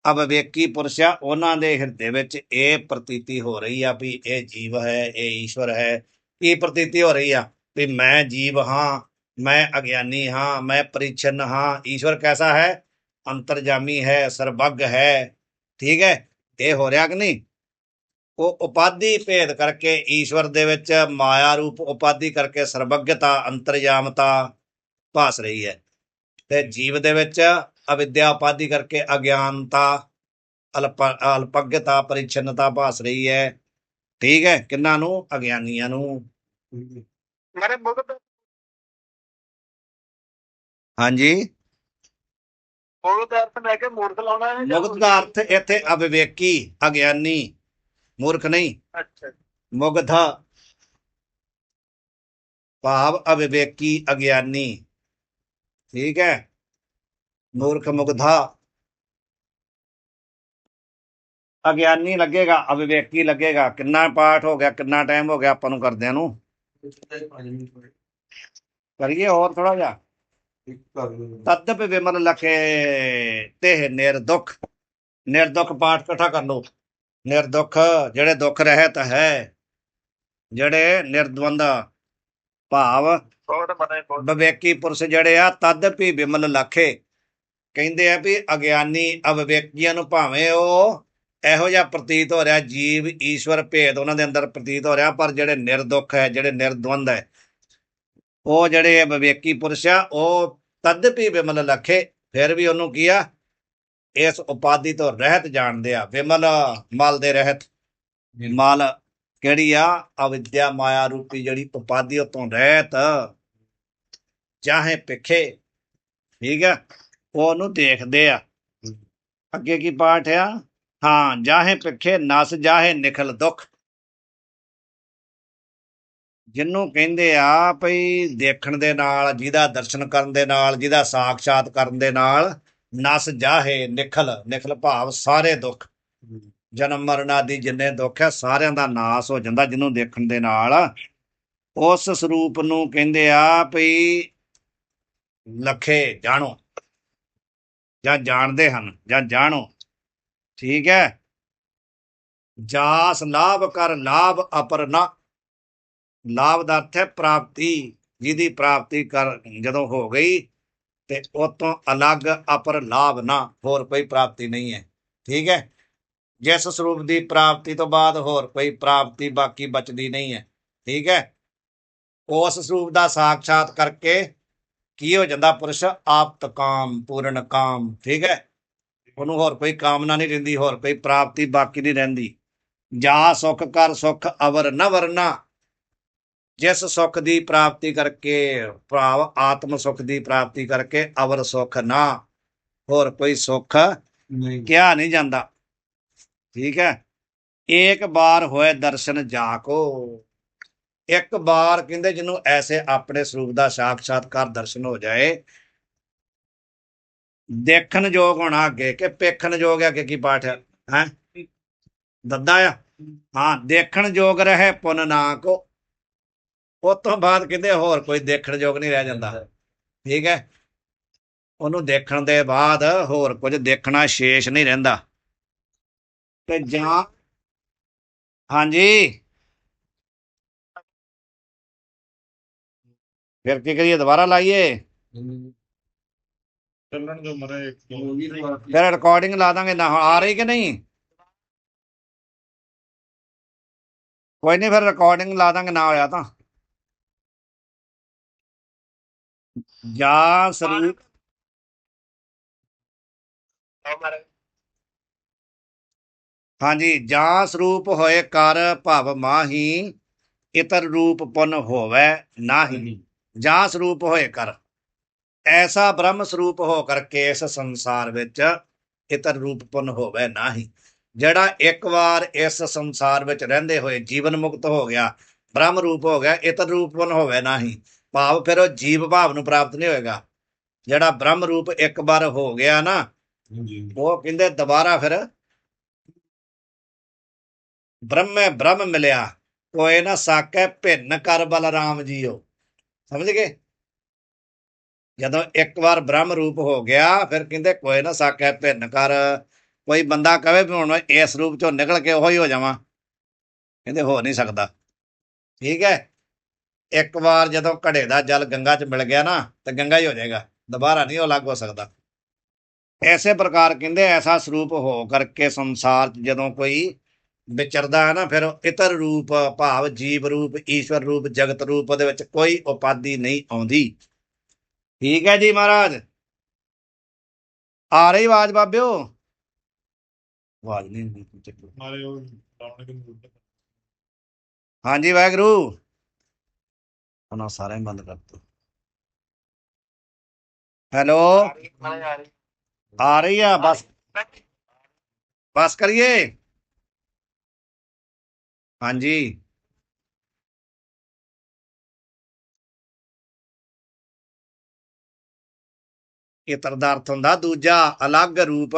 ਅਵਿਵੇਕੀ ਪੁਰਸ਼ ਆ, ਉਹਨਾਂ ਦੇ ਹਿਰਦੇ ਵਿੱਚ ਇਹ ਪ੍ਰਤੀਤੀ ਹੋ ਰਹੀ ਆ ਵੀ ਇਹ ਜੀਵ ਹੈ, ਇਹ ਈਸ਼ਵਰ ਹੈ। ਕੀ ਪ੍ਰਤੀਤੀ ਹੋ ਰਹੀ ਆ ਵੀ ਮੈਂ ਜੀਵ ਹਾਂ, ਮੈਂ ਅਗਿਆਨੀ ਹਾਂ, ਮੈਂ ਪਰਿਛਨ ਹਾਂ। ਈਸ਼ਵਰ ਕੈਸਾ ਹੈ, ਅੰਤਰਜਾਮੀ ਹੈ, ਸਰਬੱਗ ਹੈ। ਠੀਕ ਹੈ, ਇਹ ਹੋ ਰਿਹਾ ਕਿ ਨਹੀਂ। ਉਹ ਉਪਾਧੀ ਭੇਦ ਕਰਕੇ ਈਸ਼ਵਰ ਦੇ ਵਿੱਚ ਮਾਇਆ ਰੂਪ ਉਪਾਧੀ ਕਰਕੇ ਸਰਬੱਗਤਾ, ਅੰਤਰਜਾਮਤਾ ਭਾਸ ਰਹੀ ਹੈ, ਤੇ ਜੀਵ ਦੇ ਵਿੱਚ ਅਵਿਦਿਆ ਉਪਾਧੀ ਕਰਕੇ ਅਗਿਆਨਤਾ, ਅਲਪਗਤਾ, ਪਰਿਛਨਤਾ ਭਾਸ ਰਹੀ ਹੈ। ਠੀਕ ਹੈ, ਕਿੰਨਾਂ ਨੂੰ, ਅਗਿਆਨੀਆਂ ਨੂੰ। ਮਾਰੇ ਮੁਗਧ, ਹਾਂਜੀ, ਮੁਗਧ ਦਾ ਅਰਥ ਮੈਂ ਕਿ ਮੂਰਖ ਲਾਉਣਾ ਹੈ ਜਾਂ ਮੁਗਧ ਦਾ ਅਰਥ ਇੱਥੇ ਅਵਿਵੇਕੀ, ਅਗਿਆਨੀ, ਮੂਰਖ ਨਹੀਂ। ਅੱਛਾ ਮੁਗਧ ਭਾਵ ਅਵਿਵੇਕੀ, ਅਗਿਆਨੀ। ਠੀਕ ਹੈ, ਮੂਰਖ ਮੁਗਧਾ, ਅਗਿਆਨੀ ਲੱਗੇਗਾ, ਅਵਿਵੇਕੀ ਲੱਗੇਗਾ। ਕਿੰਨਾ ਪਾਠ ਹੋ ਗਿਆ, ਕਿੰਨਾ ਟਾਈਮ ਹੋ ਗਿਆ ਆਪਾਂ ਨੂੰ ਕਰਦਿਆਂ ਨੂੰ, ਕਰੀਏ ਹੋਰ ਥੋੜਾ ਜਿਹਾ। ਤਦਪ ਵਿਮਲ ਲਖੇ ਤੇ ਨਿਰਦੁਖ, ਨਿਰਦੁਖ ਪਾਠ ਇਕੱਠਾ ਕਰ ਲਓ। ਨਿਰਦੁਖ ਜਿਹੜੇ ਦੁੱਖ ਰਹਿਤ ਹੈ, ਜਿਹੜੇ ਨਿਰਦਵੰਦ ਭਾਵ ਬਹੁਤ ਮਨੇ ਬਹੁਤ ਵਿਵੇਕੀ ਪੁਰਸ਼ ਜਿਹੜੇ ਆ, ਤਦਪੀ ਵਿਮਲ ਲਖੇ ਕਹਿੰਦੇ ਆ ਵੀ ਅਗਿਆਨੀ ਅਵਿਵੇਕੀਆਂ ਨੂੰ ਭਾਵੇਂ ਉਹ ਇਹੋ ਜਿਹਾ ਪ੍ਰਤੀਤ ਹੋ ਰਿਹਾ ਜੀਵ ਈਸ਼ਵਰ ਭੇਦ ਉਹਨਾਂ ਦੇ ਅੰਦਰ ਪ੍ਰਤੀਤ ਹੋ ਰਿਹਾ, ਪਰ ਜਿਹੜੇ ਨਿਰਦੁਖ ਹੈ, ਜਿਹੜੇ ਨਿਰਦਵੰਦ ਹੈ, ਉਹ ਜਿਹੜੇ ਵਿਵੇਕੀ ਪੁਰਸ਼ ਆ, ਉਹ ਤਦਪੀ ਵਿਮਲ ਲਖੇ, ਫਿਰ ਵੀ ਉਹਨੂੰ ਕੀ ਆ, ਇਸ ਉਪਾਧੀ ਤੋਂ ਰਹਿਤ ਜਾਣਦੇ ਆ। ਵਿਮਲ ਮਲ ਦੇ ਰਹਿਤ, ਮਲ ਕਿਹੜੀ ਆ, ਅਵਿਦਿਆ ਮਾਇਆ ਰੂਪੀ ਜਿਹੜੀ ਉਪਾਧੀ ਉਤੋਂ ਰਹਿਤ, ਚਾਹੇ ਪਿੱਖੇ। ਠੀਕ ਆ, ਉਹਨੂੰ ਦੇਖਦੇ ਆ। ਅੱਗੇ ਕੀ ਪਾਠ ਆ, ਹਾਂ, ਜਾਹੇ ਪਿੱਖੇ ਨਸ ਜਾਹੇ ਨਿਖਲ ਦੁੱਖ, ਜਿਹਨੂੰ ਕਹਿੰਦੇ ਆ ਭਈ ਦੇਖਣ ਦੇ ਨਾਲ, ਜਿਹਦਾ ਦਰਸ਼ਨ ਕਰਨ ਦੇ ਨਾਲ, ਜਿਹਦਾ ਸਾਖਸ਼ਾਤ ਕਰਨ ਦੇ ਨਾਲ ਨਸ ਜਾਹੇ ਨਿਖਲ, ਨਿਖਲ ਭਾਵ ਸਾਰੇ ਦੁੱਖ, ਜਨਮ ਮਰਨ ਆਦਿ ਜਿੰਨੇ ਦੁੱਖ ਆ ਸਾਰਿਆਂ ਦਾ ਨਾਸ ਹੋ ਜਾਂਦਾ ਜਿਹਨੂੰ ਦੇਖਣ ਦੇ ਨਾਲ। ਉਸ ਸਰੂਪ ਨੂੰ ਕਹਿੰਦੇ ਆ ਭਈ ਲਖੇ, ਜਾਣੋ ਜਾਂ ਜਾਣਦੇ ਹਨ ਜਾਂ ਜਾਣੋ। ਠੀਕ ਹੈ, ਜਾਸ ਲਾਭ ਕਰ ਲਾਭ ਅਪਰ ਨਾ, ਲਾਭ ਦਾ ਅਰਥ ਹੈ ਪ੍ਰਾਪਤੀ, ਜਿਹਦੀ ਪ੍ਰਾਪਤੀ ਕਰ ਜਦੋਂ ਹੋ ਗਈ ਤੇ ਉਹ ਤੋਂ ਅਲੱਗ ਅਪਰ ਲਾਭ ਨਾ, ਹੋਰ ਕੋਈ ਪ੍ਰਾਪਤੀ ਨਹੀਂ ਹੈ। ਠੀਕ ਹੈ, ਜਿਸ ਸਰੂਪ ਦੀ ਪ੍ਰਾਪਤੀ ਤੋਂ ਬਾਅਦ ਹੋਰ ਕੋਈ ਪ੍ਰਾਪਤੀ ਬਾਕੀ ਬਚਦੀ ਨਹੀਂ ਹੈ। ਠੀਕ ਹੈ, ਉਸ ਸਰੂਪ ਦਾ ਸਾਖਸ਼ਾਤ ਕਰਕੇ ਕੀ ਹੋ ਜਾਂਦਾ ਪੁਰਸ਼? ਆਪਤ ਕਾਮ, ਪੂਰਨ ਕਾਮ। ਠੀਕ ਹੈ, ਉਹਨੂੰ ਹੋਰ ਕੋਈ ਕਾਮਨਾ ਨਹੀਂ ਰਹਿੰਦੀ, ਹੋਰ ਕੋਈ ਪ੍ਰਾਪਤੀ ਬਾਕੀ ਨਹੀਂ ਰਹਿੰਦੀ। ਜਾ ਸੁਖ ਕਰ ਸੁਖ ਅਵਰ ਨ ਵਰਨਾ, ਜਿਸ ਸੁਖ ਦੀ ਪ੍ਰਾਪਤੀ ਕਰਕੇ, ਭਾਵ ਆਤਮ ਸੁਖ ਦੀ ਪ੍ਰਾਪਤੀ ਕਰਕੇ ਅਵਰ ਸੁਖ ਨਾ, ਹੋਰ ਕੋਈ ਸੁਖ ਨਹੀਂ ਕਿਹਾ ਨਹੀਂ ਜਾਂਦਾ। ਠੀਕ ਹੈ, ਏਕ ਬਾਰ ਹੋਏ ਦਰਸ਼ਨ ਜਾ ਕੋ, ਇੱਕ ਬਾਰ ਕਹਿੰਦੇ ਜਿਹਨੂੰ ਐਸੇ ਆਪਣੇ ਸਰੂਪ ਦਾ ਸਾਖਸ਼ਾਤਕਾਰ ਦਰਸ਼ਨ ਹੋ ਜਾਏ, ਦੇਖਣ ਯੋਗ ਹੋਣਾ ਅੱਗੇ ਕਿ ਪੇਖਣ ਯੋਗ ਹੈ? ਅੱਗੇ ਕੀ ਪਾਠ ਹੈ? ਦੱਦਾ ਆ, ਹਾਂ, ਦੇਖਣ ਯੋਗ ਰਹੇ ਪੁੰਨ ਨਾ ਕੋ। ਉਸ ਤੋਂ ਬਾਅਦ ਕਹਿੰਦੇ ਹੋਰ ਕੋਈ ਦੇਖਣ ਯੋਗ ਨਹੀਂ ਰਹਿ ਜਾਂਦਾ। ਠੀਕ ਹੈ, ਉਹਨੂੰ ਦੇਖਣ ਦੇ ਬਾਅਦ ਹੋਰ ਕੁਝ ਦੇਖਣਾ ਸ਼ੇਸ਼ ਨਹੀਂ ਰਹਿੰਦਾ। ਤੇ ਜਾਂ ਹਾਂਜੀ, ਫਿਰ ਕੀ ਕਰੀਏ? ਦੁਬਾਰਾ ਲਾਈਏ? ਚੱਲਣ ਜੋ ਮਹਾਰਾਜ ਉਹ ਵੀ ਤਾਂ ਫਿਰ ਰਿਕਾਰਡਿੰਗ ਲਾ ਦਾਂਗੇ ਨਾ। ਹੁਣ ਆ ਰਹੀ ਕਿ ਨਹੀਂ? ਕੋਈ ਨਹੀਂ, ਫਿਰ ਰਿਕਾਰਡਿੰਗ ਲਾ ਦਾਂਗੇ, ਨਾ ਹੋਇਆ ਤਾਂ। ਜਾਂ ਸਰੂਪ, ਹਾਂਜੀ, ਜਾਂ ਸਰੂਪ ਹੋਏ ਕਰ ਭਵ ਮਾਹੀ, ਇਤਰ ਰੂਪ ਪੁੰਨ ਹੋਵੇ ਨਾਹੀ। ਜਾਂ ਸਰੂਪ ਹੋਏ ਕਰ, ਐਸਾ ਬ੍ਰਹਮ ਸਰੂਪ ਹੋ ਕਰਕੇ ਇਸ ਸੰਸਾਰ ਵਿੱਚ ਇਤਰ ਰੂਪ ਪੁੰਨ ਹੋਵੇ ਨਾਹੀ। ਜਿਹੜਾ ਇੱਕ ਵਾਰ ਇਸ ਸੰਸਾਰ ਵਿੱਚ ਰਹਿੰਦੇ ਹੋਏ ਜੀਵਨ ਮੁਕਤ ਹੋ ਗਿਆ, ਬ੍ਰਹਮ ਰੂਪ ਹੋ ਗਿਆ, ਇਤਰ ਰੂਪ ਪੁੰਨ ਹੋਵੇ ਨਾਹੀ, ਭਾਵ ਫਿਰ ਉਹ ਜੀਵ ਭਾਵ ਨੂੰ ਪ੍ਰਾਪਤ ਨਹੀਂ ਹੋਏਗਾ। ਜਿਹੜਾ ਬ੍ਰਹਮ ਰੂਪ ਇੱਕ ਵਾਰ ਹੋ ਗਿਆ ਨਾ, ਉਹ ਕਹਿੰਦੇ ਦੁਬਾਰਾ ਫਿਰ ਬ੍ਰਹਮੇ ਬ੍ਰਹਮ ਮਿਲਿਆ, ਕੋਏ ਨਾ ਸਾਕੈ ਭਿੰਨ ਕਰ ਬਲਰਾਮ ਜੀਓ। ਸਮਝ ਗਏ? ਜਦੋਂ ਇੱਕ ਵਾਰ ਬ੍ਰਹਮ ਰੂਪ ਹੋ ਗਿਆ, ਫਿਰ ਕਹਿੰਦੇ ਕੋਏ ਨਾ ਸਾਕੈ ਭਿੰਨ ਕਰ। ਕੋਈ ਬੰਦਾ ਕਵੇ ਵੀ ਹੁਣ ਇਸ ਰੂਪ ਚੋਂ ਨਿਕਲ ਕੇ ਉਹੀ ਹੋ ਜਾਵਾਂ, ਕਹਿੰਦੇ ਹੋ ਨਹੀਂ ਸਕਦਾ। ਠੀਕ ਹੈ, ਇੱਕ ਵਾਰ ਜਦੋਂ ਘੜੇ ਦਾ ਜਲ ਗੰਗਾ 'ਚ ਮਿਲ ਗਿਆ ਨਾ, ਤਾਂ ਗੰਗਾ ਹੀ ਹੋ ਜਾਏਗਾ, ਦੁਬਾਰਾ ਨਹੀਂ ਉਹ ਅਲੱਗ ਹੋ ਸਕਦਾ। ਐਸੇ ਪ੍ਰਕਾਰ ਕਹਿੰਦੇ ਐਸਾ ਸਰੂਪ ਹੋ ਕਰਕੇ ਸੰਸਾਰ 'ਚ ਜਦੋਂ ਕੋਈ ਵਿਚਰਦਾ ਹੈ ਨਾ, ਫਿਰ ਇਤਰ ਰੂਪ ਭਾਵ ਜੀਵ ਰੂਪ, ਈਸ਼ਵਰ ਰੂਪ, ਜਗਤ ਰੂਪ ਦੇ ਵਿੱਚ ਕੋਈ ਉਪਾਧੀ ਨਹੀਂ ਆਉਂਦੀ। ਠੀਕ ਹੈ ਜੀ ਮਹਾਰਾਜ, ਆ ਰਹੀ ਆਵਾਜ਼ ਬਾਬਿਓ? ਆਵਾਜ਼ ਨਹੀਂ ਮਾਰੇ ਉਹ ਲਾਉਣ ਕੇ ਨਹੀਂ। ਹਾਂਜੀ ਵਾਹਿਗੁਰੂ। ਉਹਨਾਂ ਸਾਰਿਆਂ ਨੂੰ ਬੰਦ ਕਰ ਦਿੱਤਾ। ਹੈਲੋ, ਆ ਰਹੀ ਆ? ਬਸ ਕਰੀਏ। ਹਾਂਜੀ, ਇਤਰ ਦਾ ਅਰਥ ਹੁੰਦਾ ਦੂਜਾ, ਅਲੱਗ ਰੂਪ।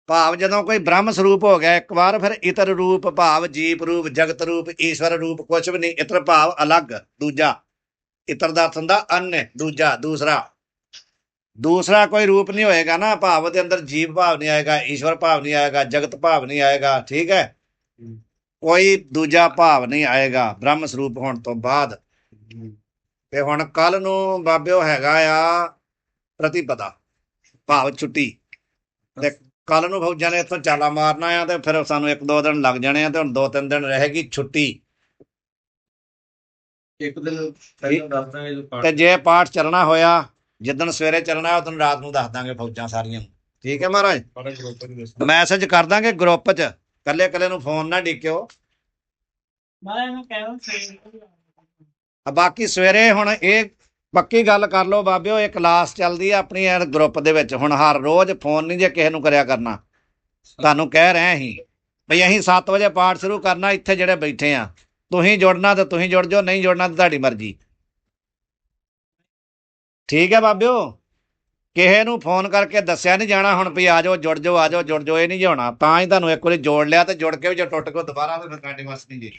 ਭਾਵ ਜਦੋਂ ਕੋਈ ਬ੍ਰਹਮ ਸਰੂਪ ਹੋ ਗਿਆ ਇੱਕ ਵਾਰ, ਫਿਰ ਇਤਰ ਰੂਪ ਭਾਵ ਜੀਵ ਰੂਪ, ਜਗਤ ਰੂਪ, ਈਸ਼ਵਰ ਰੂਪ ਕੁਛ ਵੀ ਨਹੀਂ। ਇਤਰ ਭਾਵ ਅਲੱਗ, ਦੂਜਾ। ਇਤਰ ਦਾ ਅਰਥ ਹੁੰਦਾ ਅਨਯ, ਦੂਜਾ, ਦੂਸਰਾ ਕੋਈ ਰੂਪ ਨਹੀਂ ਹੋਏਗਾ ਨਾ। ਭਾਵ ਦੇ ਅੰਦਰ ਜੀਵ ਭਾਵ ਨਹੀਂ ਆਏਗਾ, ਈਸ਼ਵਰ ਭਾਵ ਨਹੀਂ ਆਏਗਾ, ਜਗਤ ਭਾਵ ਨਹੀਂ ਆਏਗਾ। ਠੀਕ ਹੈ, ਕੋਈ ਦੂਜਾ ਭਾਵ ਨਹੀਂ ਆਏਗਾ ਬ੍ਰਹਮ ਸਰੂਪ ਹੋਣ ਤੋਂ ਬਾਅਦ। ਤੇ ਹੁਣ ਕੱਲ ਨੂੰ ਬਾਬਿਓ ਹੈਗਾ ਆ ਪ੍ਰਤੀਪਦਾ, ਭਾਵ ਛੁੱਟੀ। ਤੇ ਕੱਲ ਨੂੰ ਫੌਜਾਂ ਨੇ ਇੱਥੋਂ ਚਾਲਾ ਮਾਰਨਾ ਆ, ਤੇ ਫਿਰ ਸਾਨੂੰ 1-2 ਦਿਨ ਲੱਗ ਜਾਣੇ ਆ, ਤੇ ਹੁਣ 2-3 ਦਿਨ ਰਹੇਗੀ ਛੁੱਟੀ। ਇੱਕ ਦਿਨ ਪਹਿਲਾਂ ਦੱਸ ਦਾਂਗੇ ਜੋ ਤੇ ਜੇ ਪਾਠ ਚੱਲਣਾ ਹੋਇਆ, ਜਿੱਦਣ ਸਵੇਰੇ ਚੱਲਣਾ ਉਦੋਂ ਰਾਤ ਨੂੰ ਦੱਸ ਦਾਂਗੇ ਫੌਜਾਂ ਸਾਰੀਆਂ ਨੂੰ। ਠੀਕ ਹੈ ਮਹਾਰਾਜ, ਮਾਰੇ ਗਰੁੱਪ ਨੂੰ ਦੱਸੋ। ਮੈਸੇਜ ਕਰ ਦਾਂਗੇ ਗਰੁੱਪ 'ਚ, ਕੱਲੇ ਨੂੰ ਫੋਨ ਨਾ ਡਿੱਕਿਓ। ਬਾਕੀ ਸਵੇਰੇ ਹੁਣ ਇਹ ਪੱਕੀ ਗੱਲ ਕਰ ਲਓ ਬਾਬਿਓ, ਇਹ ਕਲਾਸ ਚੱਲਦੀ ਆ ਆਪਣੀ ਗਰੁੱਪ ਦੇ ਵਿੱਚ। ਹੁਣ ਹਰ ਰੋਜ਼ ਫੋਨ ਨਹੀਂ ਜੇ ਕਿਸੇ ਨੂੰ ਕਰਿਆ ਕਰਨਾ। ਤੁਹਾਨੂੰ ਕਹਿ ਰਹੇ ਅਸੀਂ ਬਈ ਅਸੀਂ 7 ਵਜੇ ਪਾਠ ਸ਼ੁਰੂ ਕਰਨਾ, ਇੱਥੇ ਜਿਹੜੇ ਬੈਠੇ ਆ, ਤੁਸੀਂ ਜੁੜਨਾ ਤਾਂ ਤੁਸੀਂ ਜੁੜ ਜਾਓ, ਨਹੀਂ ਜੁੜਨਾ ਤਾਂ ਤੁਹਾਡੀ ਮਰਜ਼ੀ। ਠੀਕ ਹੈ ਬਾਬਿਓ, ਕਿਸੇ ਨੂੰ ਫੋਨ ਕਰਕੇ ਦੱਸਿਆ ਨਹੀਂ ਜਾਣਾ ਹੁਣ ਵੀ ਆ ਜਾਓ, ਜੁੜ ਜਾਓ, ਆ ਜਾਓ, ਜੁੜ ਜਾਓ, ਇਹ ਨਹੀਂ ਹੋਣਾ। ਤਾਂ ਹੀ ਤੁਹਾਨੂੰ ਇੱਕ ਵਾਰੀ ਜੋੜ ਲਿਆ, ਤੇ ਜੁੜ ਕੇ ਵੀ ਜੇ ਟੁੱਟ ਕੇ ਦੁਬਾਰਾ ਤਾਂ ਫਿਰ ਕਾਂਡੀ ਮਸ ਨਹੀਂ ਜੀ।